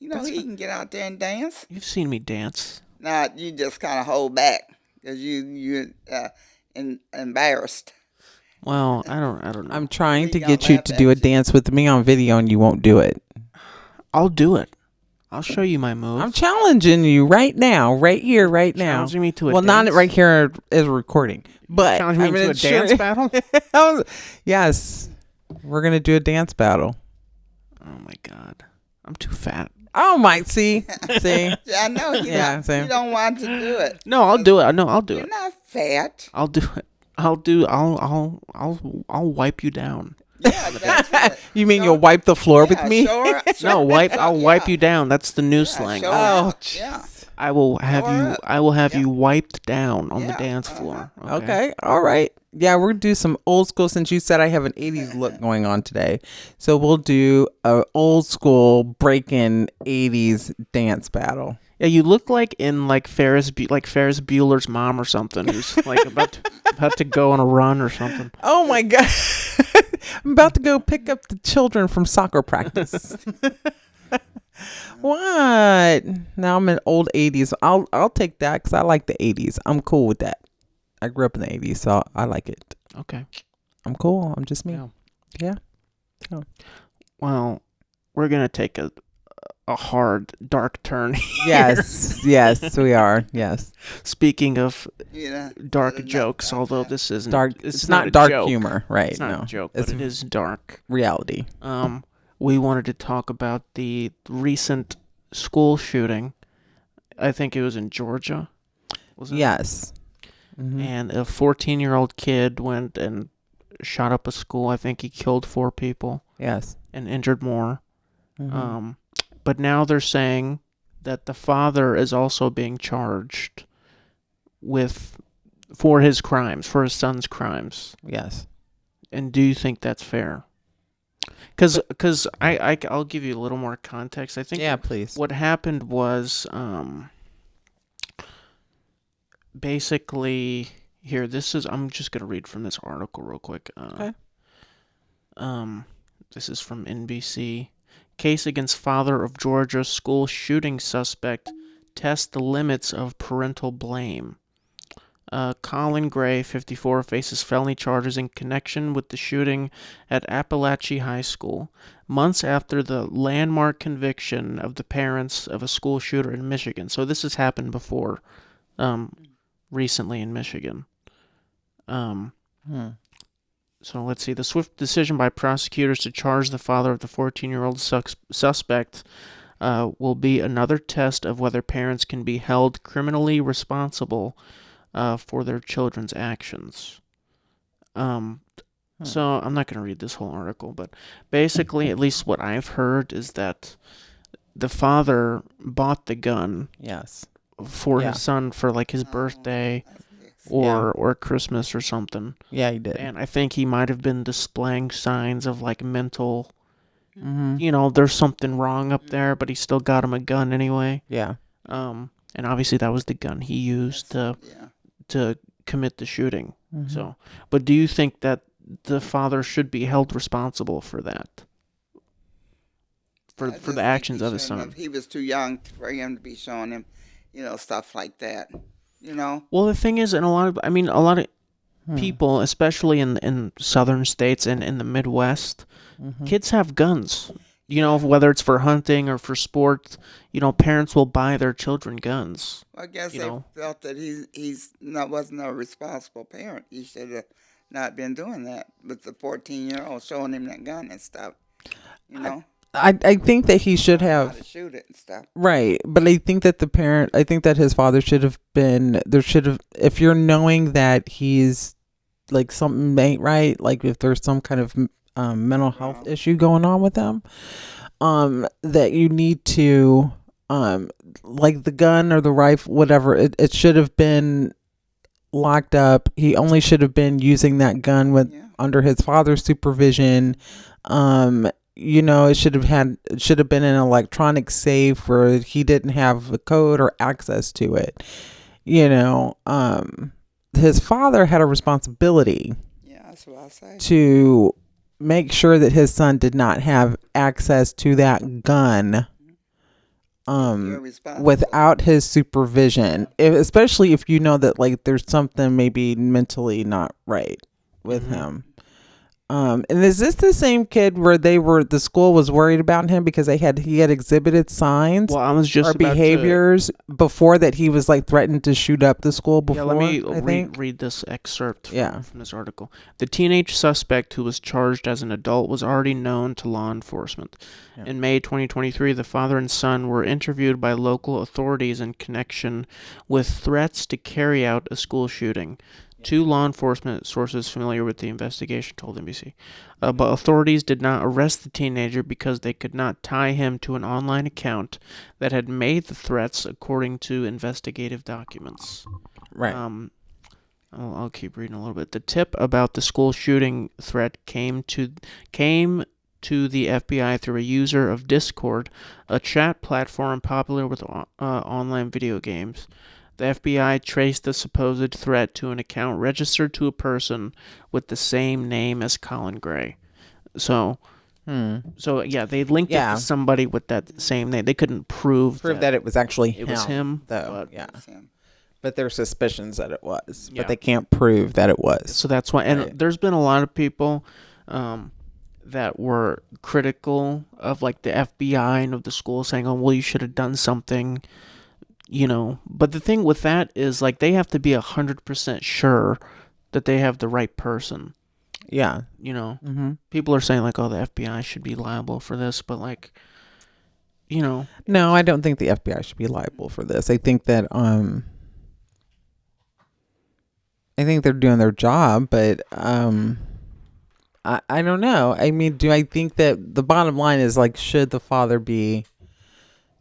You know he can get out there and dance. You've seen me dance. Now you just kind of hold back because you're embarrassed. Well, I don't know. I'm trying We to gonna get you laugh to at do a you. dance with me on video, and you won't do it. I'll do it. I'll show you my moves. I'm challenging you right now, right here, right now. Challenging me to a well, not dance? right here as a recording, but Challenge me I'm to a gonna dance show- battle? Yes, we're gonna do a dance battle. Oh my god. I'm too fat. Oh my, see. Yeah, I know Yeah, same. you don't want to do it. No, I'll do it. No, I'll do You're it. not fat. I'll do it. I'll wipe you down. Yeah, that's it. You mean you'll wipe the floor with Yeah, me? sure, No, I'll wipe you down. That's the new slang. sure. Oh, Yeah. I will have Show you. her up. I will have Yeah. you wiped down on the Yeah, dance floor. Okay, all right. Yeah, we're gonna do some old school since you said I have an 80s look going on today. So we'll do a old school break-in 80s dance battle. Yeah, you look like in Ferris Bueller's mom or something, who's like about to go on a run or something. Oh my god. I'm about to go pick up the children from soccer practice. What? Now I'm in old 80s. I'll take that cuz I like the 80s. I'm cool with that. I grew up in the 80s, so I like it. Okay. I'm cool. I'm just me. Yeah. Yeah. Oh. Well, we're gonna take a hard, dark turn here. Yes. Yes, we are. Yes. Speaking of Yeah. dark jokes, although Okay. this isn't Dark. It's It's not not a dark joke. humor, right? It's not no. a joke, It's but it is dark. reality. We wanted to talk about the recent school shooting. I think it was in Georgia. Was it? Yes. Mm-hmm. And a 14-year-old kid went and shot up a school. I think he killed 4 people Yes. and injured more. Mm-hmm. But now they're saying that the father is also being charged for his crimes, for his son's crimes. Yes. And do you think that's fair? Because I'll give you a little more context. I think Yeah, please. what happened was basically here. I'm just gonna read from this article real quick. Okay. This is from NBC. Case against father of Georgia school shooting suspect tests the limits of parental blame. Colin Gray, 54, faces felony charges in connection with the shooting at Appalachia High School, months after the landmark conviction of the parents of a school shooter in Michigan. So this has happened before, recently in Michigan. So let's see. The swift decision by prosecutors to charge the father of the 14-year-old suspect will be another test of whether parents can be held criminally responsible for their children's actions. So I'm not going to read this whole article, but basically, at least what I've heard is that the father bought the gun Yes. for his son for like his birthday or Christmas or something. Yeah, he did. And I think he might have been displaying signs of like mental, Mm-hmm. There's something wrong up there, but he still got him a gun anyway. Yeah. And obviously that was the gun he used to commit the shooting. Mm-hmm. So, but do you think that the father should be held responsible for that? For the actions of his son? He was too young for him to be showing him, stuff like that. Well, the thing is, a lot of people, especially in southern states and in the Midwest, kids have guns. Whether it's for hunting or for sports, parents will buy their children guns. I guess they felt that wasn't a responsible parent. He should have not been doing that with the 14-year-old, showing him that gun and stuff. I think that he should have how to shoot it and stuff. Right, but I think that his father should have been if you're knowing that he's like something ain't right, like if there's some kind of mental health issue going on with him, that you need to like the gun or the rifle, whatever, it should have been locked up. He only should have been using that gun under his father's supervision. It should have been an electronic safe where he didn't have the code or access to it. His father had a responsibility. Yeah, that's what I say. To make sure that his son did not have access to that gun without his supervision, especially if you know that like there's something maybe mentally not right with him. And is this the same kid where the school was worried about him because he had exhibited signs or behaviors before that he was like threatened to shoot up the school before? Yeah, let me read this excerpt from this article. The teenage suspect who was charged as an adult was already known to law enforcement. Yeah. In May 2023, the father and son were interviewed by local authorities in connection with threats to carry out a school shooting. 2 law enforcement sources familiar with the investigation told NBC. But authorities did not arrest the teenager because they could not tie him to an online account that had made the threats, according to investigative documents. Right. I'll keep reading a little bit. The tip about the school shooting threat came to the FBI through a user of Discord, a chat platform popular with online video games. The FBI traced the supposed threat to an account registered to a person with the same name as Colin Gray. So yeah, they linked it to somebody with that same name. They couldn't prove that it was actually him. It was him, though. But, but there's suspicions that it was, but they can't prove that it was. So that's why. And there's been a lot of people that were critical of like the FBI and of the school, saying, "Oh, well, you should have done something," But the thing with that is like they have to be 100% sure that they have the right person. Yeah. Mm-hmm. People are saying like, "Oh, the FBI should be liable for this," but like, No, I don't think the FBI should be liable for this. I think that I think they're doing their job, but I don't know. I mean, do I think that the bottom line is like, should the father be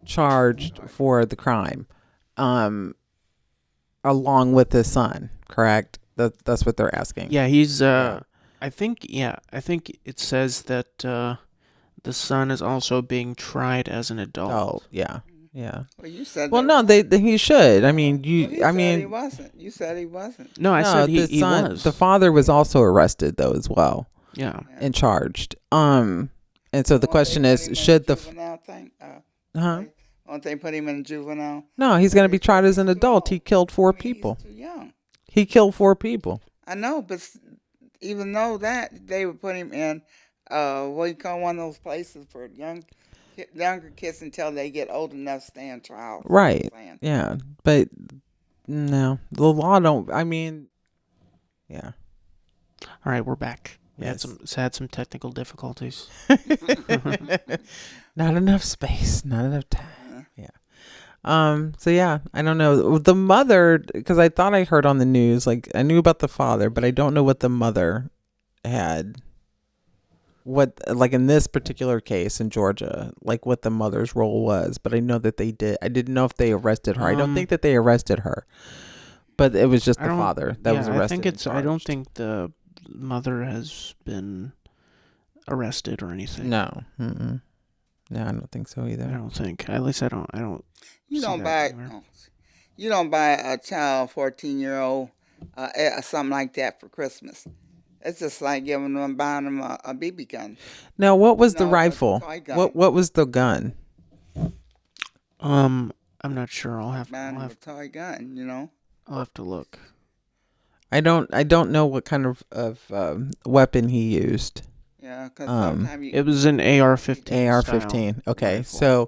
charged for the crime, along with his son? Correct. That's what they're asking. Yeah, he's. I think it says that the son is also being tried as an adult. Oh, yeah. Well, you said. Well, no, he should. I mean, he wasn't. You said he wasn't. No, I said he was. The father was also arrested though as well. Yeah. And charged. And so the question is, should the Won't they put him in juvenile? No, he's going to be tried as an adult. He killed 4 people. He's too young. He killed 4 people. I know, but even though that, they would put him in what you call one of those places for younger kids until they get old enough to stand trial. Right. Yeah. But no, the law don't. I mean, yeah. All right, we're back. We Yes. had some technical difficulties. Not enough space. Not enough time. Yeah. So yeah, I don't know the mother, because I thought I heard on the news, like I knew about the father, but I don't know what the mother had. What, like in this particular case in Georgia, like what the mother's role was, but I know that they did. I didn't know if they arrested her. I don't think that they arrested her, but it was just the father that was arrested. I don't think the mother has been arrested or anything. No. Mm-mm. No, I don't think so either. I don't think. At least I don't. You don't buy. You don't buy a child, 14-year-old, something like that for Christmas. It's just like buying them a BB gun. Now, what was the rifle? What was the gun? I'm not sure. I'll have a toy gun. I'll have to look. I don't know what kind of weapon he used. Yeah, because sometimes it was an AR-15. AR-15. Okay, so,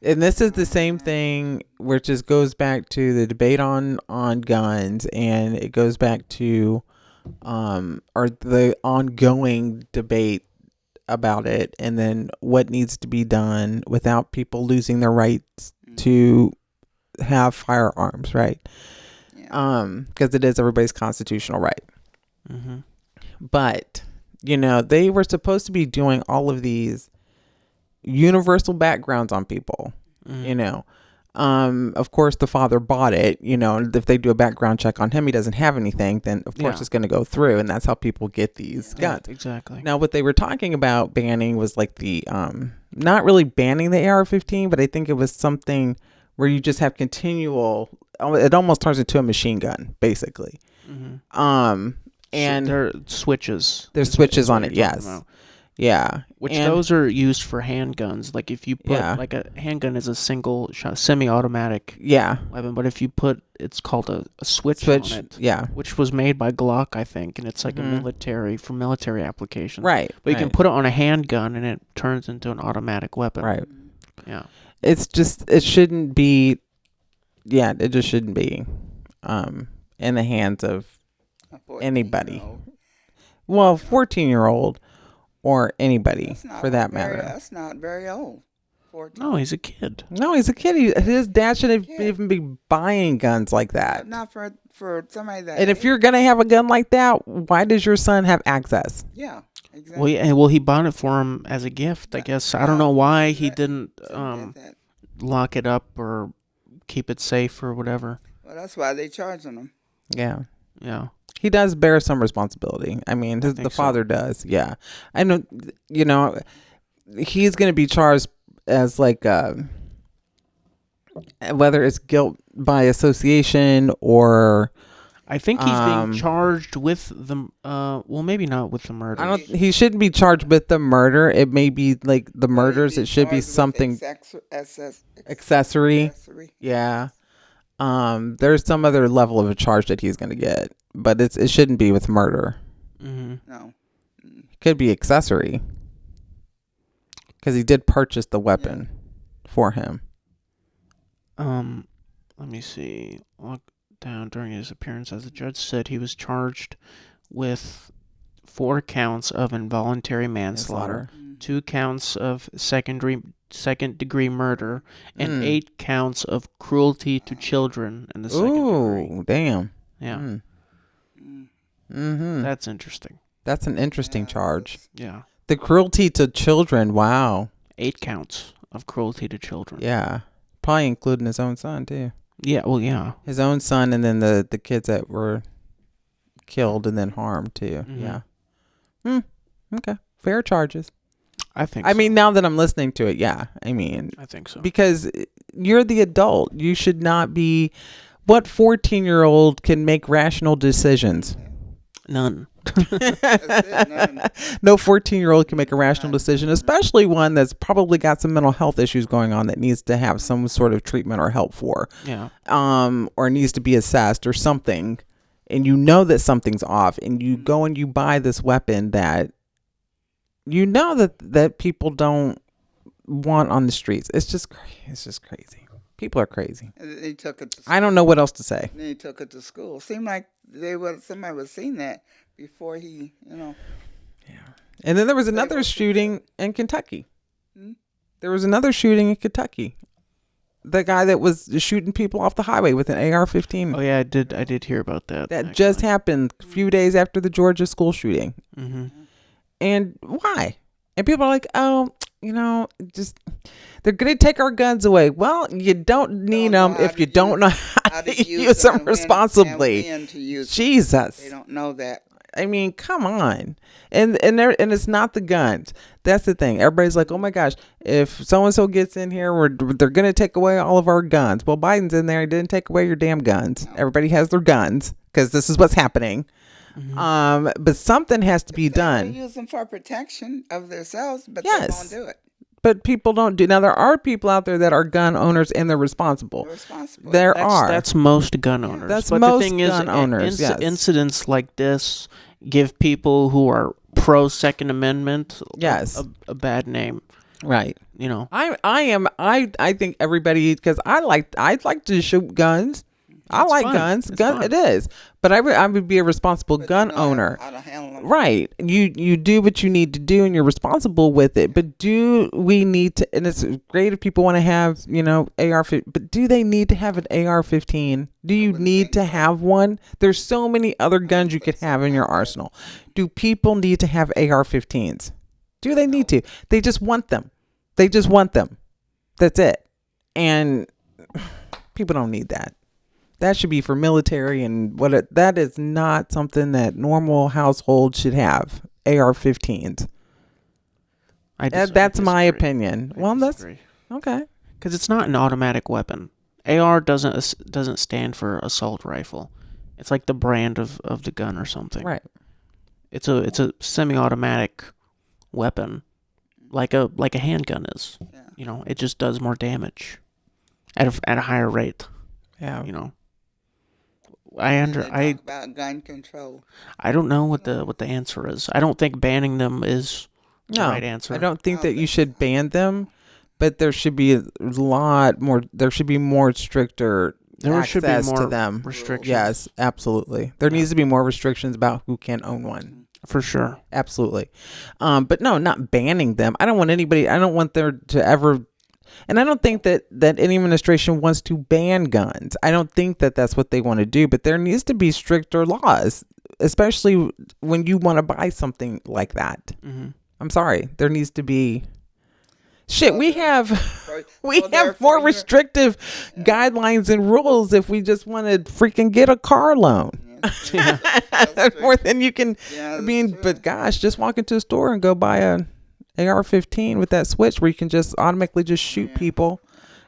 and this is the same thing, which just goes back to the debate on guns, and it goes back to or the ongoing debate about it, and then what needs to be done without people losing their rights to have firearms, right? Because it is everybody's constitutional right. Mm-hmm. But they were supposed to be doing all of these universal backgrounds on people. Of course the father bought it. If they do a background check on him, he doesn't have anything, then of course it's going to go through, and that's how people get these guns. Exactly. Now what they were talking about banning was like the not really banning the AR-15, but I think it was something where you just have continual, it almost turns into a machine gun basically. Mm-hmm. And there are switches. There's switches on it, yes. Yeah. Which those are used for handguns. Like if you put like a handgun is a single shot semi-automatic weapon, but if you put, it's called a switch on it. Yeah. Which was made by Glock, I think, and it's like a military application. Right. But you can put it on a handgun and it turns into an automatic weapon. Right. Yeah. It's just, it shouldn't be, it just shouldn't be in the hands of anybody. Well, 14-year-old or anybody for that matter. That's not very old. 14. No, he's a kid. No, he's a kid. His dad shouldn't even be buying guns like that. Not for somebody that. And if you're gonna have a gun like that, why does your son have access? Yeah, exactly. Well, he bought it for him as a gift, I guess. I don't know why he didn't lock it up or keep it safe or whatever. Well, that's why they charging him. Yeah. Yeah. He does bear some responsibility. I mean, the father does. Yeah. I know, he's going to be charged as like, whether it's guilt by association or. I think he's being charged with the, well, maybe not with the murder. He shouldn't be charged with the murder. It may be like the murders. It should be something accessory. Yeah. There's some other level of a charge that he's going to get, but it shouldn't be with murder. Mm-hmm. No. It could be accessory. because he did purchase the weapon for him. Let me see. Look down during his appearance, as the judge said, he was charged with 4 counts of involuntary manslaughter, 2 counts of second-degree murder, and 8 counts of cruelty to children in the second degree. Ooh, damn. Yeah. Mm-hmm. That's interesting. That's an interesting charge. Yeah. The cruelty to children. Wow. 8 counts of cruelty to children. Yeah. Probably including his own son, too. Yeah, well, yeah. His own son and then the kids that were killed and then harmed, too. Mhm. Yeah. Okay. Fair charges. I think I so. mean, now that I'm listening to it, yeah. I mean, I think so. because you're the adult. You should not be... What 14-year-old can make rational decisions? None. That's it, none. No 14-year-old can make a rational decision, especially one that's probably got some mental health issues going on that needs to have some sort of treatment or help for, Yeah. or needs to be assessed or something, and you know that something's off, and you go and you buy this weapon that you know that people don't want on the streets. It's just crazy. People are crazy. And they took it to school. I don't know what else to say. Then he took it to school. Seemed like somebody was seeing that before he, And then there was another shooting in Kentucky. There was another shooting in Kentucky. The guy that was shooting people off the highway with an AR-15. Oh yeah, I did hear about that. That just happened a few days after the Georgia school shooting. Mm-hmm. And why? And people are like, oh, just they're going to take our guns away. Well, you don't need them if you don't know how to use them responsibly. And when to use them. Jesus. They don't know that. I mean, come on. And it's not the guns. That's the thing. Everybody's like, oh my gosh, if so-and-so gets in here, they're going to take away all of our guns. Well, Biden's in there. He didn't take away your damn guns. No. Everybody has their guns because this is what's happening. Mm-hmm. But something has to be done. They use them for protection of themselves, but they won't do it. But people don't do. Now, there are people out there that are gun owners and they're responsible. That's most gun owners. That's but most the thing gun owners. Yes. Incidents like this give people who are pro Second Amendment a bad name. Right. I think everybody, because I'd like to shoot guns. I like guns. It is. But I would be a responsible gun owner. How to handle them. Right. You do what you need to do and you're responsible with it. But do we need to, and it's great if people want to have, AR-15, but do they need to have an AR-15? Do you need to have one? There's so many other guns you could have in your arsenal. Do people need to have AR-15s? Do they need to? They just want them. That's it. And people don't need that. That should be for military and that is not something that normal households should have. AR-15s. That's my opinion. That's okay. Because it's not an automatic weapon. AR doesn't stand for assault rifle. It's like the brand of the gun or something. Right. It's a semi-automatic weapon, like a handgun is. Yeah. It just does more damage at a higher rate. Yeah. Talk about gun control. I don't know what the answer is. I don't think banning them is the right answer. I don't think that you should ban them, but there should be a lot more. There should be more stricter access to them. Restrictions. Yes, absolutely. There needs to be more restrictions about who can own one. For sure. Absolutely. But no, not banning them. I don't want there to ever. And I don't think that any administration wants to ban guns. I don't think that that's what they want to do. But there needs to be stricter laws, especially when you want to buy something like that. Mm-hmm. I'm sorry. There needs to be... we have more restrictive guidelines and rules if we just want to freaking get a car loan. More than you can... but gosh, just walk into a store and go buy an AR-15 with that switch where you can just automatically just shoot people.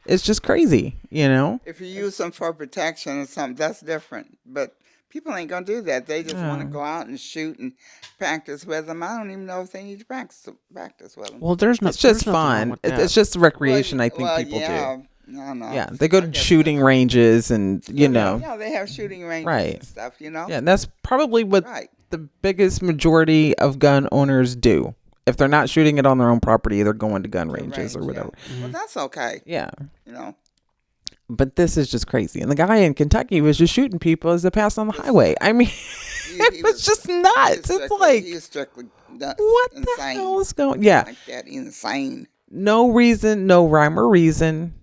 It's just crazy, If you use them for protection or something, that's different. But people ain't going to do that. They just want to go out and shoot and practice with them. I don't even know if they need to practice with them. Well, it's just fun. It's just recreation, I think people do. No. Yeah, they go to shooting ranges and, Yeah, they have shooting ranges and stuff, Yeah, and that's probably what the biggest majority of gun owners do. If they're not shooting it on their own property, they're going to gun ranges or range, whatever. Yeah. Well, that's okay. Yeah. You know. But this is just crazy. And the guy in Kentucky was just shooting people as they passed on the highway. I mean, it was just nuts. It's like, he's strictly nuts. what Insane. the hell is going? Yeah. Like that, insane. No reason, no rhyme or reason.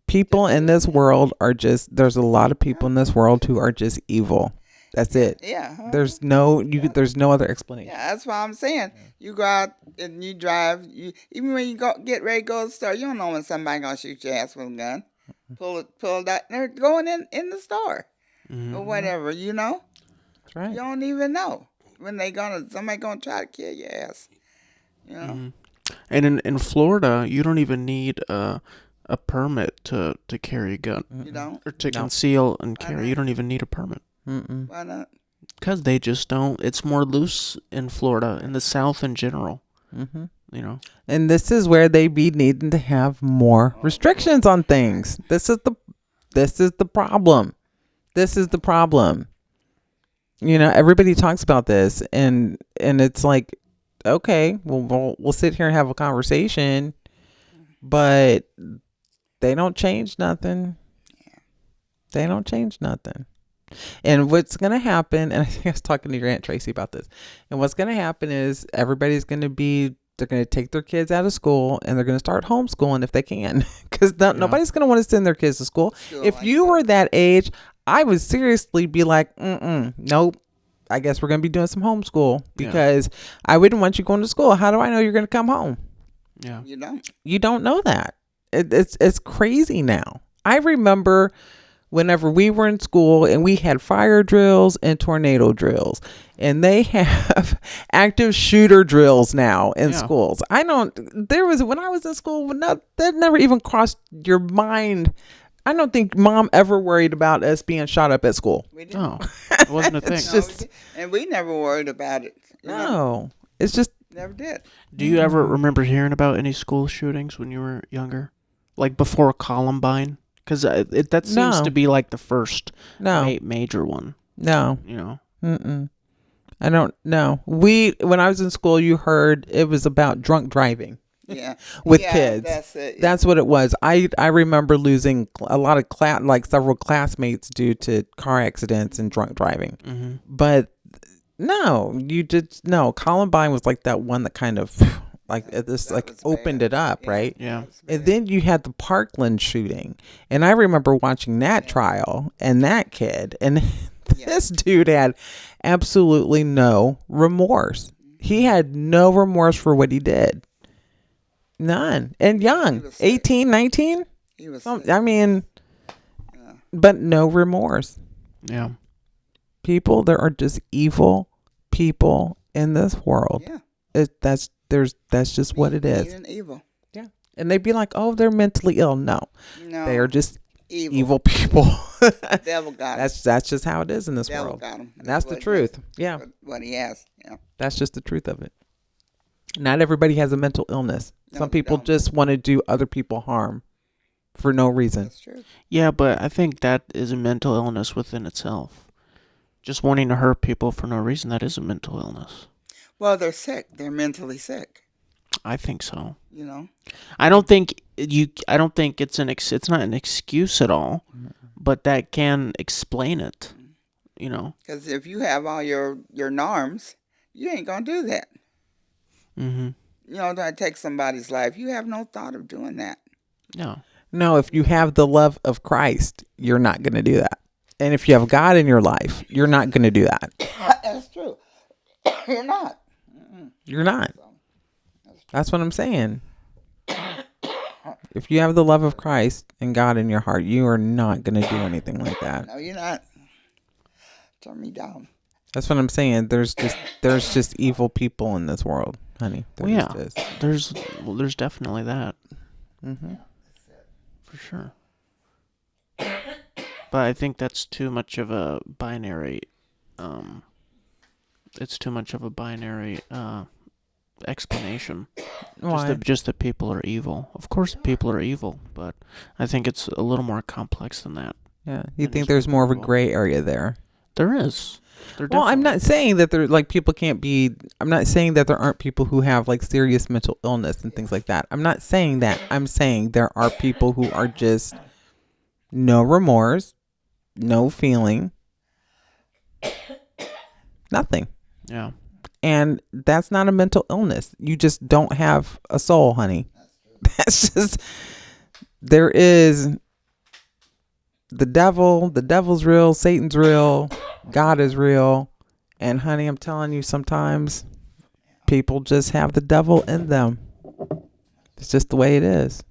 People in this world are just, there's a lot of people in this world who are just evil. That's it. Yeah. There's no there's no other explanation. Yeah, that's what I'm saying. You go out and you drive. Even when you get ready to go to the store, you don't know when somebody gonna shoot your ass with a gun. Pull it out, and they're going in the store or whatever. You know. That's right. You don't even know when somebody gonna try to kill your ass. You know. And in Florida, you don't even need a permit to carry a gun. You don't. Or to conceal and carry. You don't even need a permit. Why not? Because they just don't. It's more loose in Florida, in the South in general. You know. And this is where they be needing to have more restrictions on things. This is the problem. This is the problem. You know, everybody talks about this, and it's like, okay, we'll sit here and have a conversation, but they don't change nothing. They don't change nothing. And what's going to happen, and I think I was talking to your Aunt Tracy about this, and what's going to happen is they're going to take their kids out of school and they're going to start homeschooling if they can, because nobody's going to want to send their kids to school. If you were that age, I would seriously be like, nope, I guess we're going to be doing some homeschool, because I wouldn't want you going to school. How do I know you're going to come home? Yeah. You don't know that. It's crazy now. I remember whenever we were in school and we had fire drills and tornado drills, and they have active shooter drills now in schools. When I was in school, that never even crossed your mind. I don't think Mom ever worried about us being shot up at school. We didn't. No, it wasn't a thing. And we never worried about it. No, it's just never did. Do you ever remember hearing about any school shootings when you were younger? Like before Columbine? Because that seems to be like the first major one. No. You know? I don't know. When I was in school, you heard it was about drunk driving. Yeah. With kids. That's it. Yeah. That's what it was. I remember losing a lot of several classmates due to car accidents and drunk driving. But no, Columbine was like that one that kind of opened it up, right? Yeah. And then you had the Parkland shooting, and I remember watching that trial and that kid, and this dude had absolutely no remorse. He had no remorse for what he did. None. And young, 18, 19. He was but no remorse. Yeah. People, there are just evil people in this world. Yeah. That's just what it is. Even evil. Yeah. And they'd be like, oh, they're mentally ill. No. They are just evil people. The devil got him. That's just how it is in this Devil world. got him. And that's the truth. Yeah. What he has. Yeah. That's just the truth of it. Not everybody has a mental illness. No, Some people just want to do other people harm for no reason. That's true. Yeah, but I think that is a mental illness within itself. Just wanting to hurt people for no reason, that is a mental illness. Well, they're sick. They're mentally sick. I think so. You know. I don't think it's it's not an excuse at all, but that can explain it. You know. Because if you have all your norms, you ain't gonna do that. Mm-hmm. You know, to take somebody's life, you have no thought of doing that. No, if you have the love of Christ, you're not going to do that. And if you have God in your life, you're not going to do that. That's true. You're not. You're not. That's what I'm saying. If you have the love of Christ and God in your heart, you are not going to do anything like that. No, you're not. Turn me down. That's what I'm saying. There's just evil people in this world, honey. There's definitely that. For sure. But I think that's too much of a binary. It's too much of a binary explanation. Why? Just that people are evil. Of course, people are evil, but I think it's a little more complex than that. Yeah, you think there's more of a gray area there? There is. Well, I'm not saying that there like people can't be. I'm not saying that there aren't people who have like serious mental illness and things like that. I'm not saying that. I'm saying there are people who are just no remorse, no feeling, nothing. Yeah. And that's not a mental illness. You just don't have a soul, honey. That's just, there is the devil. The devil's real. Satan's real. God is real. And honey, I'm telling you, sometimes people just have the devil in them. It's just the way it is.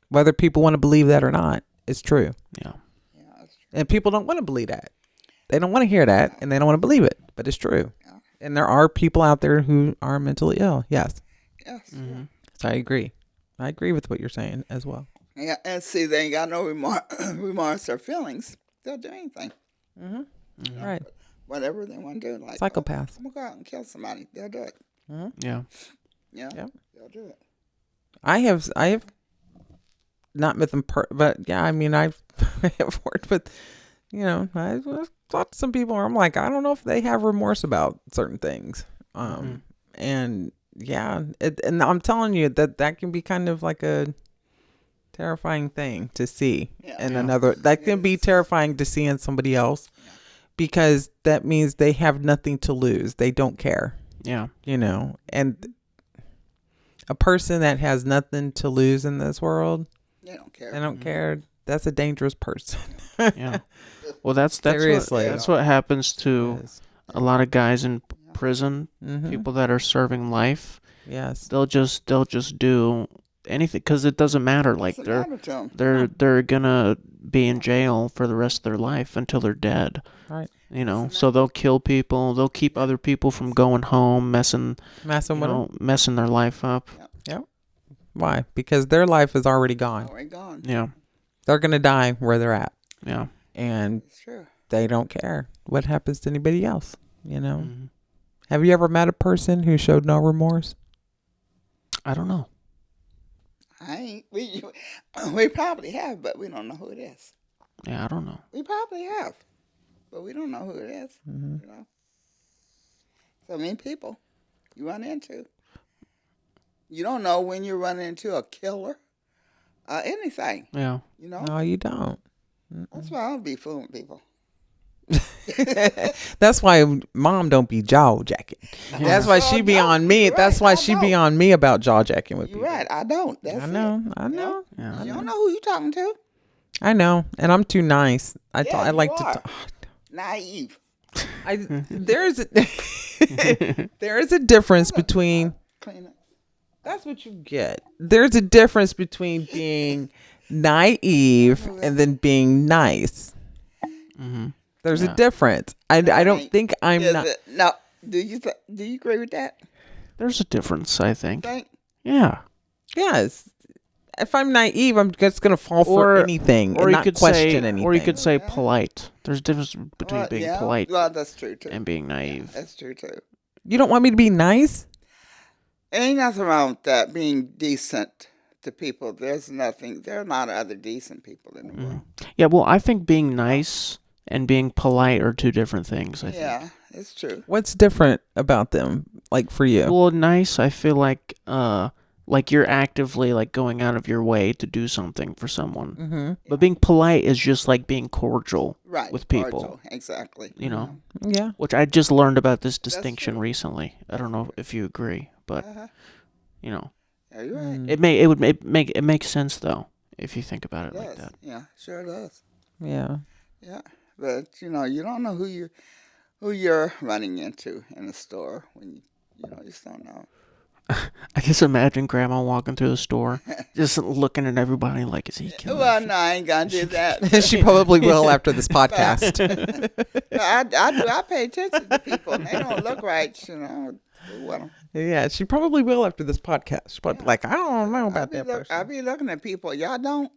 Whether people want to believe that or not, it's true. Yeah. And people don't want to believe that. They don't want to hear that, and they don't want to believe it. But it's true. And there are people out there who are mentally ill. Yes. Yes. Mm-hmm. So I agree. I agree with what you're saying as well. Yeah, and see, they ain't got no remorse or feelings. They'll do anything. Mm-hmm. Right. Whatever they want to do. Like, Psychopaths. I'm going to go out and kill somebody. They'll do it. Mm-hmm. Yeah. Yeah. Yep. They'll do it. I have not met them, but yeah, I mean, I've worked with, I've talked to some people where I'm like, I don't know if they have remorse about certain things. And yeah, and I'm telling you that can be kind of like a terrifying thing to see. Yeah. And Yeah. that can be terrifying to see in somebody else because that means they have nothing to lose. They don't care, Yeah. and a person that has nothing to lose in this world, They don't care. they don't care. That's a dangerous person. Yeah. Well, that's Seriously. that's what happens to Yes. a lot of guys in prison. Mhm. People that are serving life, Yes. they'll just do anything because it doesn't matter. Like Doesn't matter to 'em. they're gonna be in jail for the rest of their life until they're dead. Right. So they'll kill people. They'll keep other people from going home, messing Messing with them. messing their life up. Yep. Why? Because their life is already gone. Already gone. Yeah. They're going to die where they're at. Yeah. And It's true. they don't care what happens to anybody else, Mhm. Have you ever met a person who showed no remorse? I don't know. I ain't. We probably have, but we don't know who it is. Yeah, I don't know. We probably have, but we don't know who it is. So many people you run into. You don't know when you're running into a killer, anything. Yeah. No, you don't. That's why I don't be fooling people. That's why mom don't be jaw jacking. That's why she be on me. You're That's right, why I she know. be on me about jaw jacking with You're people. right. I don't. That's I know. It. I know. Yeah. You don't know who you're talking to. I know. And I'm too nice. I Yeah, like you to are. talk. Naive. There's a difference between Clean up. that's what you get. There's a difference between being naive and then being nice. Mm-hmm. There's a Yeah. difference. I don't think I'm Is not. it? No. Do you agree with that? There's a difference, I think. Think? Yeah. Yes. If I'm naive, I'm just gonna fall for anything Or and you not could question say, anything. or you could say polite. There's a difference between Well, being yeah. polite Well, that's true too. and being naive. That's true too. You don't want me to be nice? Ain't nothing wrong with that. Being decent to people. There's nothing. There are a lot of other decent people in the world. Yeah, well, I think being nice and being polite are two different things, I think. Yeah, it's true. What's different about them, like for you? Well, nice, I feel like you're actively like going out of your way to do something for someone. Mm-hmm. But being polite is just like being cordial Right. with people, cordial, exactly. Yeah. which I just learned about this That's distinction true. recently. I don't know if you agree, but Uh-huh. Yeah, you're right. it makes sense though if you think about it It like does. that. Yeah, sure does. Yeah. Yeah, but you don't know who you're running into in the store when you just don't know. I just imagine Grandma walking through the store, just looking at everybody like, "Is he killing?" Well, no, I ain't gonna do that. She probably will after this podcast. I pay attention to people, and they don't look right. Well, Yeah, she probably will after this podcast. She's probably like, I don't know about that person. I be looking at people. Y'all don't.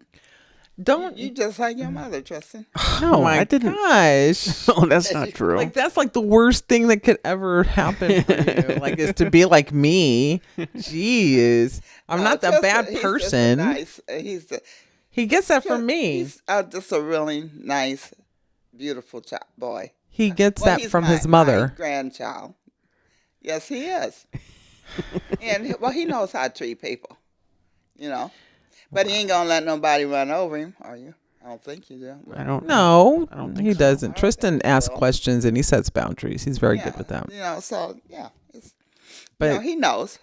Don't You just like your mother, Tristan. No, Oh my I didn't. gosh. No, that's not true. Like that's like the worst thing that could ever happen for you. Like is to be like me. Jeez. I'm not that bad person. He's He gets that from me. He's just a really nice beautiful boy. He gets Well, that he's from my, his mother. my grandchild. Yes, he is. And well, he knows how to treat people, you know. But he ain't gonna let nobody run over him, are you? I don't think you do. I don't. No, I don't think he so. doesn't. Tristan asks so. questions and he sets boundaries. He's very Yeah, good with that. You know, so yeah, But he knows.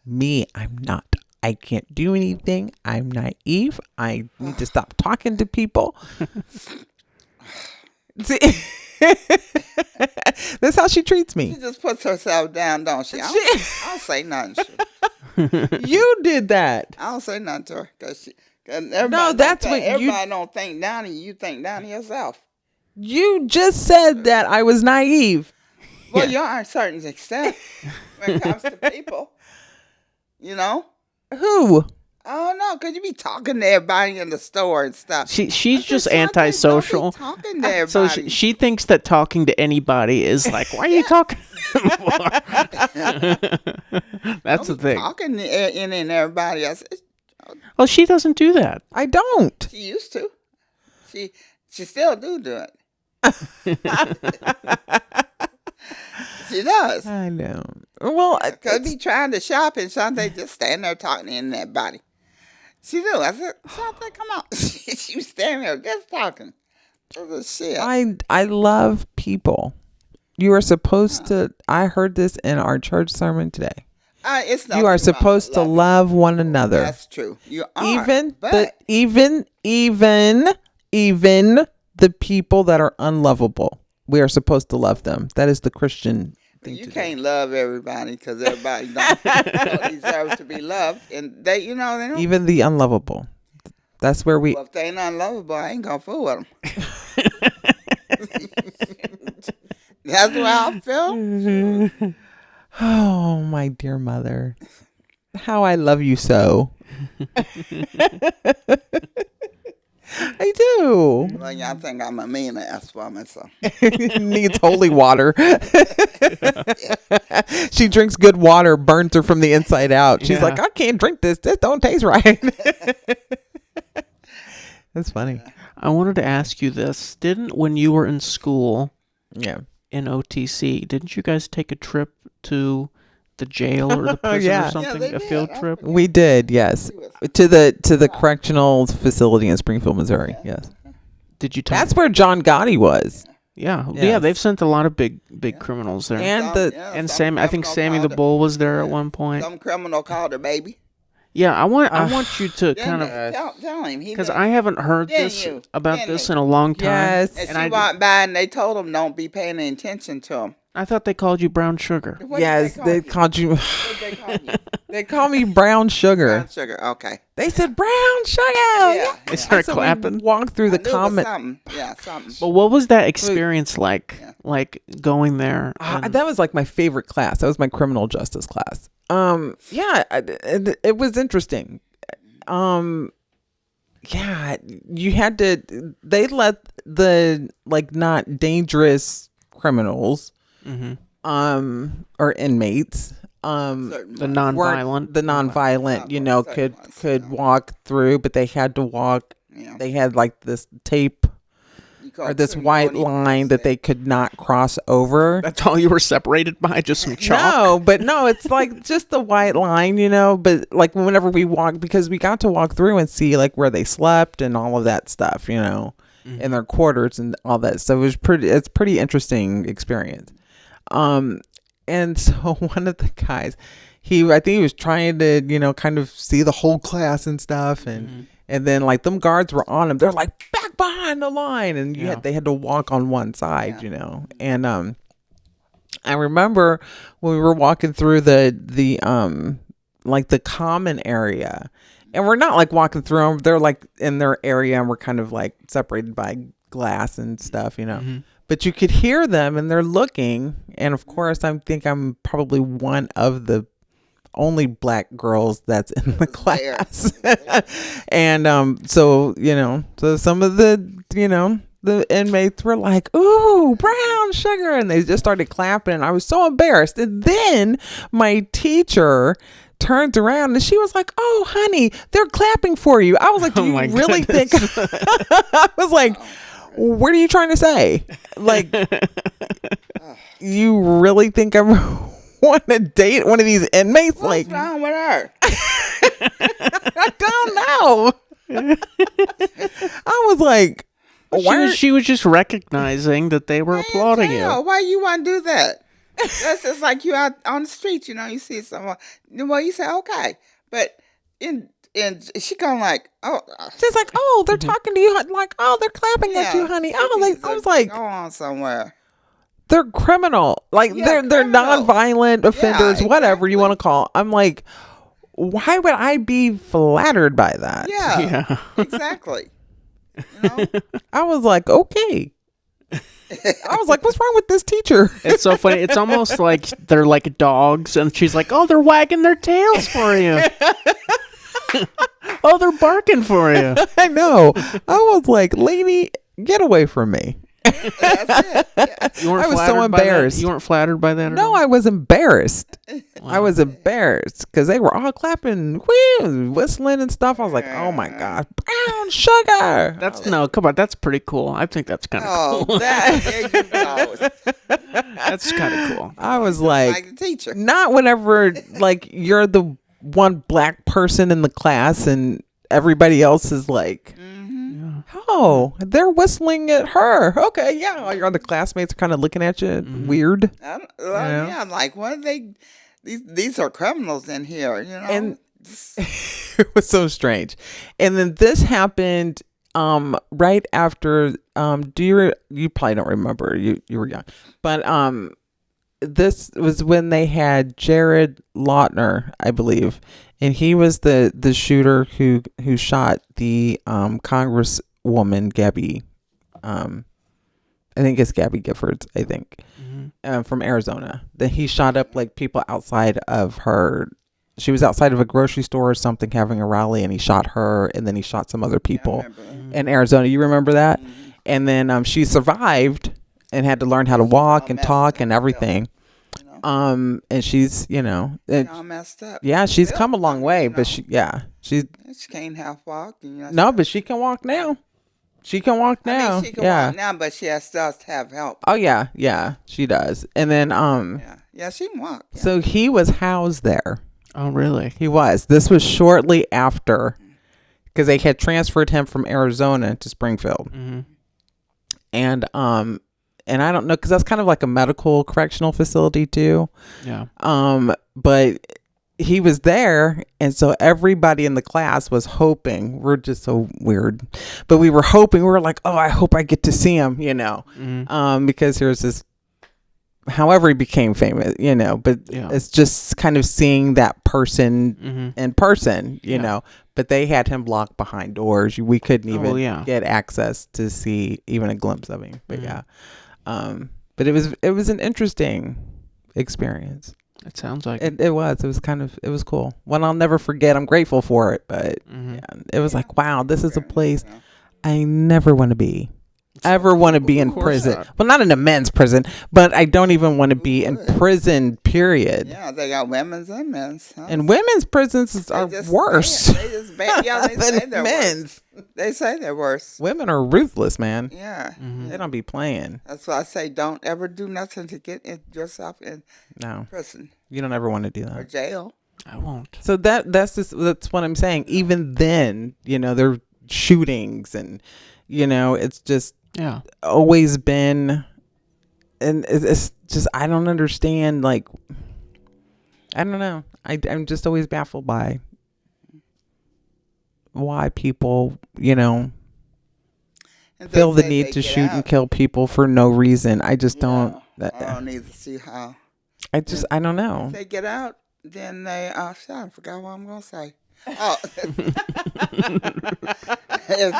me, I'm not. I can't do anything. I'm naive. I need to stop talking to people. See, that's how she treats She me. just puts herself down, don't she? I don't say nothing. You did that. I don't say nothing to her because that's what you- everybody don't think down of you. You think down of yourself. You just said that I was naive. Well, you are to a certain extent when it comes to people. You know? Who? I don't know, because you be talking to everybody in the store and stuff. She's just Shante, antisocial. don't be talking to everybody. So she thinks that talking to anybody is like, why are you talking to them for? That's the thing. Talking to any and everybody else. Well, she doesn't do that. I don't. She used to. She still do it. She does. I know. Well, Because be trying to shop and Shante just stand there talking to everybody. She do. I said, Shante, come on. She was standing there just talking. Shit. I love people. You are supposed to. I heard this in our church sermon today. It's You are supposed to love one another. That's true. You are. Even but even the people that are unlovable. We are supposed to love them. That is the Christian thing you to can't love everybody because everybody don't deserve to be loved, and they don't. Even the unlovable. That's where we. Well, if they ain't unlovable, I ain't gonna fool with them. That's how I feel. Oh, my dear mother. How I love you so. I do. Well, y'all think I'm a mean ass woman, so. Needs holy water. She drinks good water, burns her from the inside out. She's Yeah. like, I can't drink this. This don't taste right. That's funny. I wanted to ask you this. When you were in school Yeah. in OTC, didn't you guys take a trip to the jail or the prison Yeah. or something? Yeah, they a did. field I trip? We did, yes. To the correctional facility in Springfield, Missouri. Yes. Did you talk? That's where John Gotti was. Yeah. Yes. They've sent a lot of big criminals there. And And some I think criminal Sammy the called Bull was there at one her- point. Some criminal called her baby. Yeah, I want you to Yeah, kind of, tell him. because I haven't heard Didn't about you? this in a long time. Yes. And And she I, walked by and they told him don't be paying any attention to him. I thought they called you brown sugar. What Yes, did they you? called you. What did they call you? They call me brown sugar. Brown sugar. Okay. They said brown sugar. Yeah. They started So clapping. we walked through the I knew it was comment. something. Yeah, something. But what was that experience like? Yeah. Like going there? and- That was like my favorite class. That was my criminal justice class. Yeah, it was interesting. Yeah, you had to. They let the not dangerous criminals, Mhm. or inmates, Certain The ones. non-violent. the nonviolent, Certain ones, could yeah. walk through, but they had to walk. Yeah. They had like this tape You call or it this criminal white defense. line that they could not cross over. That's all you were separated by? Just some chalk? No, it's like just the white line, but like whenever we walk, because we got to walk through and see like where they slept and all of that stuff, in their quarters and all that. So it's pretty interesting experience. And so one of the guys, I think he was trying to, kind of see the whole class and stuff. And then like them guards were on him. They're like back behind the line. And they had to walk on one side, and, I remember when we were walking through the common area, and we're not like walking through them. They're like in their area and we're kind of like separated by glass and stuff, but you could hear them and they're looking. And of course, I think I'm probably one of the only black girls that's in the class. And, so some of the inmates were like, ooh, brown sugar. And they just started clapping. And I was so embarrassed. And then my teacher turned around and she was like, oh, honey, they're clapping for you. I was like, do Oh you my really goodness. think? I was like, what are you trying to say? Like, you really think I want to date one of these inmates? What's wrong with her? I don't know. I was like, She was just recognizing that they were applauding you. Why you want to do that? That's just like you out on the street, you see someone. Well, you say, okay. But and she kind of like, she's like, oh, they're talking to you. Like, oh, they're clapping at you, honey. Oh, I was like, go on somewhere. They're criminal. Like, they're non-violent offenders, whatever you want to call. I'm like, why would I be flattered by that? Yeah. Exactly. I was like, okay. I was like, what's wrong with this teacher? It's so funny. It's almost like they're like dogs, and she's like, oh, they're wagging their tails for you. Oh, they're barking for you. I know. I was like, lady, get away from me. That's it. You weren't I was so embarrassed. You weren't flattered by that at No, all? I was embarrassed. Wow. I was embarrassed because they were all clapping, whistling and stuff. I was like, oh my God, brown sugar. Come on. That's pretty cool. I think that's kind of cool. There you go. That's kind of cool. I was Like the teacher. not whenever like you're the one black person in the class and everybody else is like, oh, they're whistling at her. Okay, yeah. All your other classmates are kind of looking at you weird. Yeah, I'm like, what are they? These are criminals in here, And it was so strange. And then this happened right after you probably don't remember. You were young. But this was when they had Jared Lautner, I believe. And he was the shooter who shot the Congresswoman Gabby. I think it's Gabby Giffords, I think, from Arizona. That he shot up like people outside of her. She was outside of a grocery store or something having a rally, and he shot her, and then he shot some other people in Arizona. You remember that? And then she survived and had to learn how to walk and talk and everything. And she's, all messed up. yeah, she's come a long way, but she can't half walk. No, but she can walk now. She can walk now. She can walk now, but she still has to have help. Oh yeah, she does. And then yeah, she can walk. Yeah. so he was housed there. Oh, really? He was. This was shortly after, because they had transferred him from Arizona to Springfield. And I don't know, because that's kind of like a medical correctional facility too. Yeah. But he was there, and so everybody in the class was hoping. We're just so weird, but we were hoping. We were like, "Oh, I hope I get to see him," because there's this. However, he became famous, But it's just kind of seeing that person in person, know. But they had him locked behind doors. We couldn't even get access to see even a glimpse of him. But but it was an interesting experience. It sounds like it was. It was cool. One I'll never forget. I'm grateful for it. But it was like, wow, this is a place I never want to be. Ever want to be in prison. Not. Well, not in a men's prison, but I don't even want to be in prison, period. Yeah, they got women's and men's. Huh? And women's prisons are worse. They just bad. Yeah, they say they're men's. Worse. They say they're worse. Women are ruthless, man. Yeah. They don't be playing. That's why I say don't ever do nothing to get yourself in prison. You don't ever want to do that. Or jail. I won't. So that's what I'm saying. Even then, there are shootings and, it's just always been, and it's just, I don't understand. Like, I don't know. I'm just always baffled by why people, feel the need to shoot and kill people for no reason. I just don't. I don't need to see how. I don't know. If they get out, then they. I forgot what I'm gonna say. Oh, if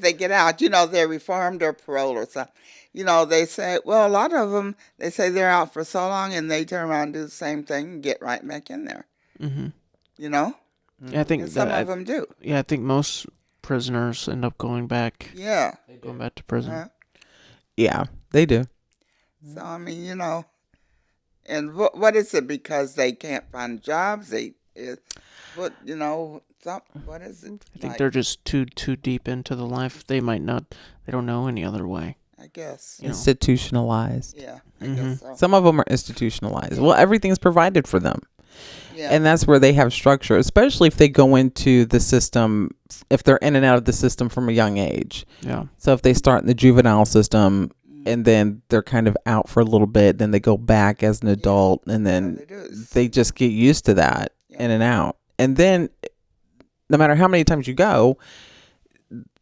they get out, they're reformed or paroled or something. They say, well, a lot of them, they say they're out for so long and they turn around and do the same thing and get right back in there. Yeah, I think and some of them do. Yeah, I think most prisoners end up going back. Yeah, going back to prison. Yeah, they do. So I mean, and what is it? Because they can't find jobs. what is it? I think they're just too deep into the life. They don't know any other way. I guess. You know. Institutionalized. Yeah, I guess so. Some of them are institutionalized. Well, everything's provided for them. Yeah. And that's where they have structure, especially if they go into the system, if they're in and out of the system from a young age. Yeah. So if they start in the juvenile system and then they're kind of out for a little bit, then they go back as an adult, and then they just get used to that in and out. And then no matter how many times you go,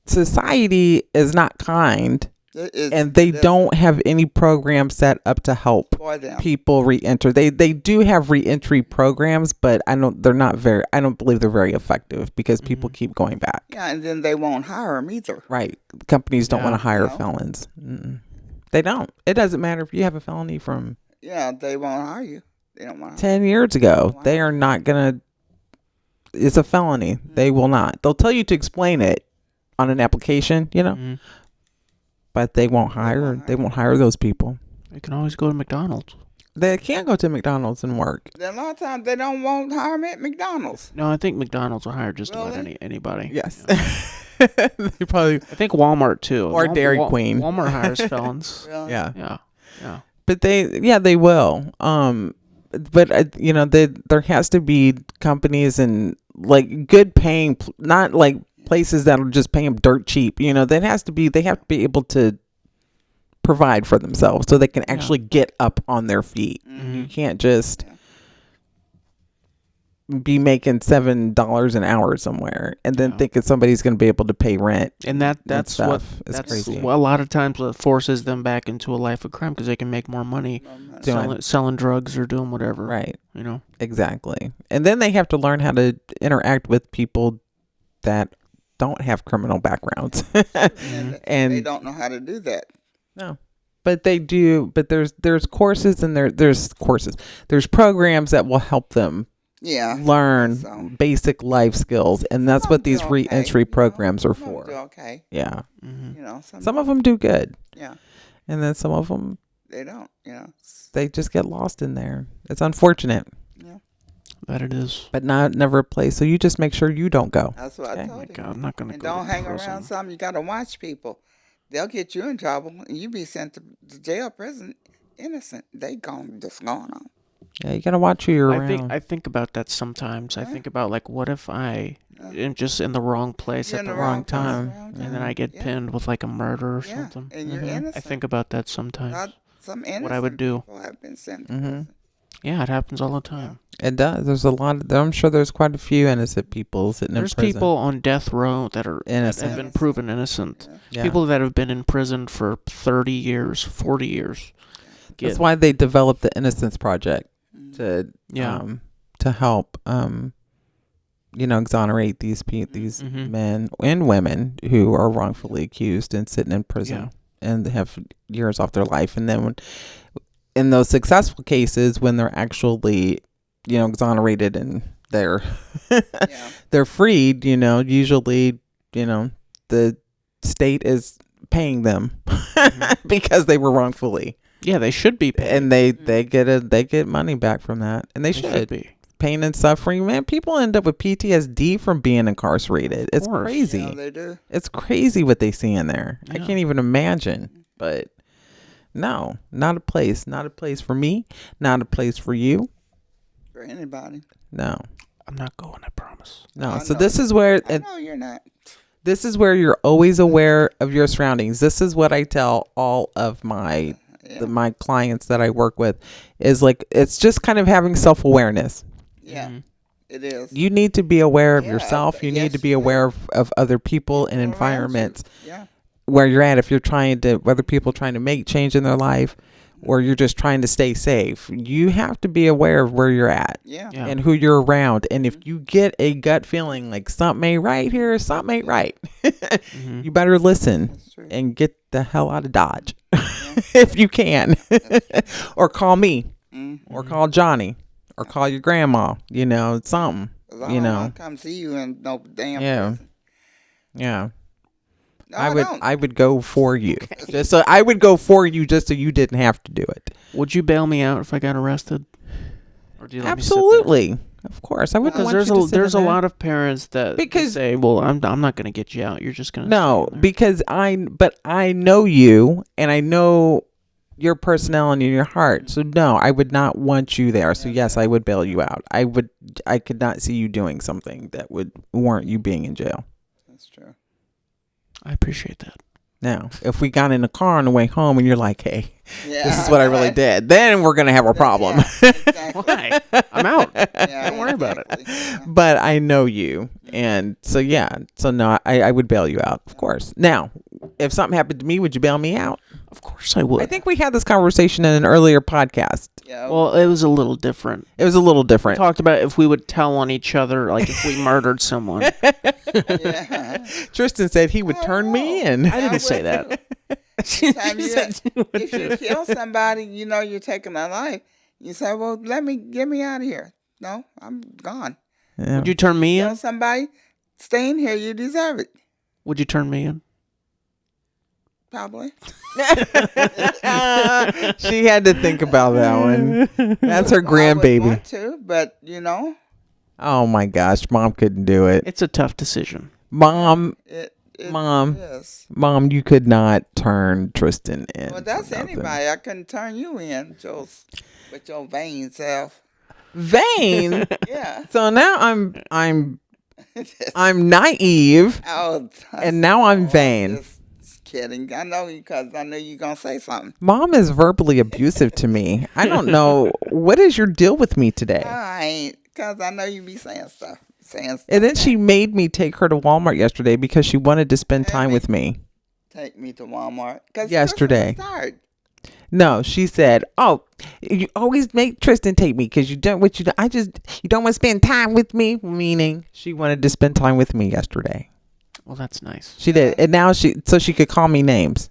society is not kind. And they don't have any program set up to help people re-enter. They do have re-entry programs, but I don't believe they're very effective because people keep going back. Yeah, and then they won't hire them either. Right. Companies don't want to hire felons. They don't. It doesn't matter if you have a felony from they won't hire you. They don't want 10 years ago. They are not going to. It's a felony. They will not. They'll tell you to explain it on an application, but they won't hire. They won't hire those people. You can always go to McDonald's. They can't go to McDonald's and work. A lot of times they won't hire me at McDonald's. No, I think McDonald's will hire just about anybody. Yes. They probably. I think Walmart too. Or Dairy Queen. Walmart hires felons. Really? Yeah. Yeah. But they will. But there has to be companies and like good paying, not like places that'll just pay them dirt cheap. They have to be able to provide for themselves so they can actually get up on their feet. You can't just be making $7 an hour somewhere and then thinking somebody's going to be able to pay rent. And that's crazy. Well, a lot of times what forces them back into a life of crime because they can make more money selling drugs or doing whatever. Right. Exactly. And then they have to learn how to interact with people that don't have criminal backgrounds. And they don't know how to do that. No. But they do. But there's courses and there's programs that will help them learn basic life skills, and that's what these re-entry programs are for. Okay. Yeah. Some of them do good. Yeah. And then some of them they don't. They just get lost in there. It's unfortunate. Yeah. That it is. But never a place. So you just make sure you don't go. That's what I told him. God, I'm not going to go. Don't hang around something. You got to watch people. They'll get you in trouble, and you be sent to jail, prison, innocent. They just going on. Yeah, you got to watch who you're around. I think about that sometimes. I think about, like, what if I am just in the wrong place at the wrong time, and then I get pinned with, like, a murder or something. And you're innocent. I think about that sometimes. Some innocent what I would do. people have been sent to prison. Yeah, it happens all the time. It does. There's a lot. I'm sure there's quite a few innocent people sitting in prison. There's people on death row that are innocent. That have been proven innocent. Yeah. People that have been in prison for 30 years, 40 years. That's why they developed the Innocence Project to help exonerate these men and women who are wrongfully accused and sitting in prison and have years off their life. And then in those successful cases, when they're actually exonerated and they're they're freed, usually the state is paying them because they were wrongfully. Yeah, they should be paid. And they get money back from that. And they should be. Pain and suffering, man. People end up with PTSD from being incarcerated. It's crazy. Yeah, they do. It's crazy what they see in there. Yeah. I can't even imagine. But no, not a place. Not a place for me. Not a place for you. For anybody. No. I'm not going, I promise. No. So this is where... No, you're not. This is where you're always aware of your surroundings. This is what I tell all of my clients that I work with is like, it's just kind of having self-awareness. Yeah, it is. You need to be aware of yourself. You need to be aware of other people and environments where you're at. If you're whether people are trying to make change in their life or you're just trying to stay safe, you have to be aware of where you're at and who you're around. And if you get a gut feeling like something ain't right here, something ain't right, you better listen and get the hell out of Dodge if you can, or call me or call Johnny or call your grandma, something, I don't want to come see you and no damn person. Yeah. No, I would go for you. I would go for you just so you didn't have to do it. Would you bail me out if I got arrested? Or do you let Absolutely. me sit Of course, I wouldn't Because want you to sit there's a in there. lot of parents that Because- say, "Well, I'm not going to get you out. You're just going to No, because I know you, and I know your personality and your heart. So no, I would not want you there. So yes, I would bail you out. I could not see you doing something that would warrant you being in jail. That's true. I appreciate that. Now, if we got in the car on the way home and you're like, "Hey, Yeah. this is what I really did," then we're gonna have a problem. Yeah, exactly. Why? I'm out. Yeah, Don't worry about it. exactly. Yeah. But I know you, and so yeah, so no, I would bail you out, of course. Now, if something happened to me, would you bail me out? Of course I would. I think we had this conversation in an earlier podcast. Yeah. Well, it was a little different. It was a little We different. talked about if we would tell on each other, like if we murdered someone. yeah. Tristan said he would turn me in. I didn't say that. She Time you- said she would If do you it. kill somebody, you know you're taking their life. You say, "Well, get me out of here." No, I'm gone. Yeah. Would you turn me Kill in? somebody, stay in here. You deserve it. Would you turn me in? Probably. She had to think about that one. That's her I would grandbaby. want to, but Oh my gosh, Mom couldn't do it. It's a tough decision. Mom, it Mom. is. Mom, you could not turn Tristan in. Well, that's for nothing. anybody. I couldn't turn you in, Jules, with your vain self. Vain. Yeah. So now I'm naive, Oh, and now I'm vain. Just kidding. I know you because I knew you were gonna say something. Mom is verbally abusive to me. I don't know what is your deal with me today. I ain't because I know you be saying stuff. And then she made me take her to Walmart yesterday because she wanted to spend time with me. Take me to Walmart. 'Cause Yesterday. Christmas started. No, she said, "Oh, you always make Tristan take me because you don't what you. You don't want to spend time with me." Meaning, she wanted to spend time with me yesterday. Well, that's nice. She did, and now she could call me names.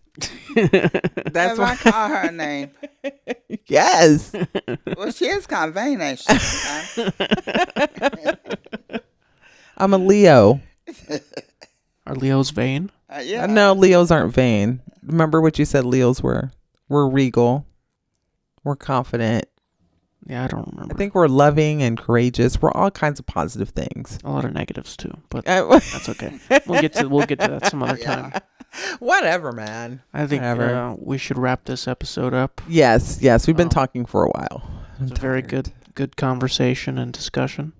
That's Have I call her name? Yes. Well, she is kind of vain, ain't she? Huh? I'm a Leo. Are Leos vain? Yeah. No, Leos aren't vain. Remember what you said Leos were? We're regal. We're confident. Yeah, I don't remember. I think we're loving and courageous. We're all kinds of positive things. A lot of negatives too, but that's okay. We'll get to that some other Yeah. time. Whatever, man. I think Whatever. we should wrap this episode up. Yes. We've been talking for a while. It's a very good conversation and discussion.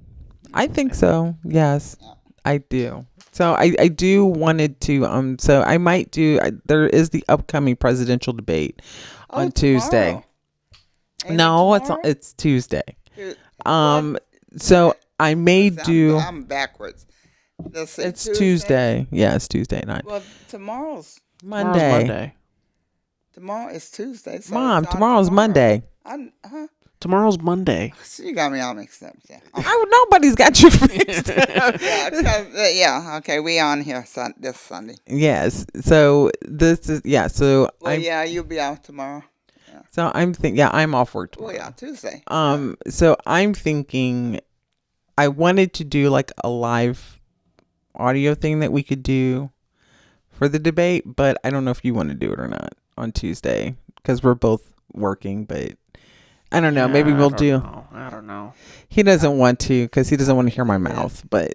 I think so. Yes, I do. So I do wanted to so I might do there is the upcoming presidential debate on Tuesday. Tomorrow. Ain't No, it it's tomorrow? it's Tuesday. What? So I may do I'm backwards. Let's see, it's Tuesday. Yeah, it's Tuesday night. Well, tomorrow's Tomorrow's Monday. Monday. tomorrow is Tuesday. So Mom, it's not tomorrow's tomorrow. Monday. Tomorrow's Monday. You got me all mixed up. Yeah. Nobody's got you fixed. Yeah, 'cause, yeah, okay, we on here this Sunday. Yes. So this is So Well, yeah, you'll be out tomorrow. So I'm thinking. Yeah, I'm off work tomorrow. Well, yeah, Tuesday. So I'm thinking I wanted to do like a live audio thing that we could do for the debate, but I don't know if you want to do it or not on Tuesday because we're both working, but I don't know. Maybe we'll do. I don't know. He doesn't want to because he doesn't want to hear my mouth, but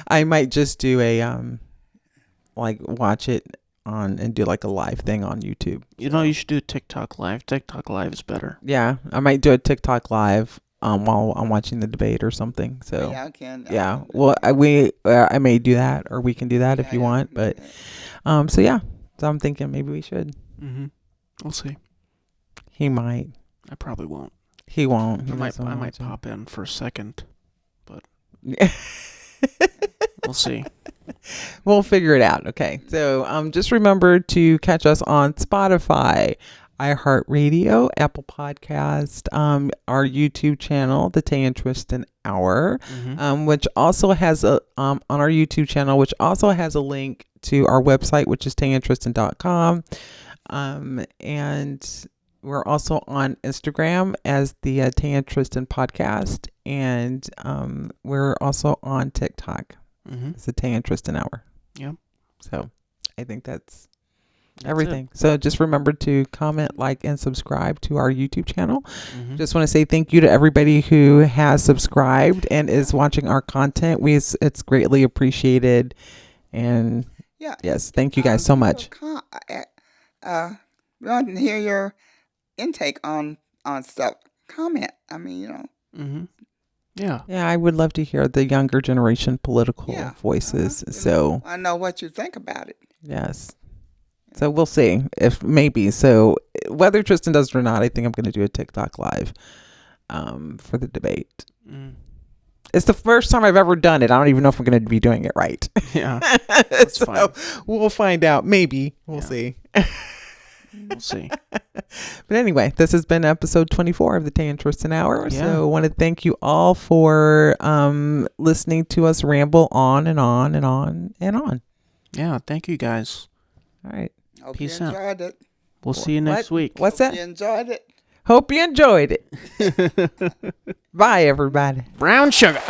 I might just do a like watch it on and do like a live thing on YouTube. You know, you should do TikTok live. TikTok live is better. Yeah, I might do a TikTok live while I'm watching the debate or something. So Yeah, I can. yeah, well, I may do that, or we can do that if you want. But so yeah, so I'm thinking maybe we should. Mm-hmm. We'll see. He might. I probably won't. He won't. He I doesn't might want to. pop in for a second, but we'll see. We'll figure it out. Okay. So just remember to catch us on Spotify, iHeartRadio, Apple Podcast, our YouTube channel, The Tay and Tristan Hour, which also has a on our YouTube channel, which also has a link to our website, which is tayandtristan.com. And we're also on Instagram as the Tay and Tristan Podcast, and we're also on TikTok. Mm-hmm. It's the Tay and Tristan Hour. Yeah. So I think that's everything. So just remember to comment, like, and subscribe to our YouTube channel. Just want to say thank you to everybody who has subscribed and is watching our content. It's greatly appreciated. And Yeah. yes, thank you guys so much. We want to hear your intake on stuff. Comment. I mean, Yeah. Yeah, I would love to hear the younger generation political voices. So I know what you think about it. yes. So we'll see if maybe. So whether Tristan does it or not, I think I'm going to do a TikTok live for the debate. It's the first time I've ever done it. I don't even know if I'm going to be doing it right. Yeah. That's fine. We'll find out. Maybe. We'll see. We'll see. But anyway, this has been episode 24 of the Tay and Tristan Hour. Yeah. So I want to thank you all for listening to us ramble on and on and on and on. Yeah. Thank you guys. All right. Hope Peace you out. enjoyed it. We'll see you next week. What's Hope that? you enjoyed it. Hope you enjoyed it. Bye, everybody. Brown sugar.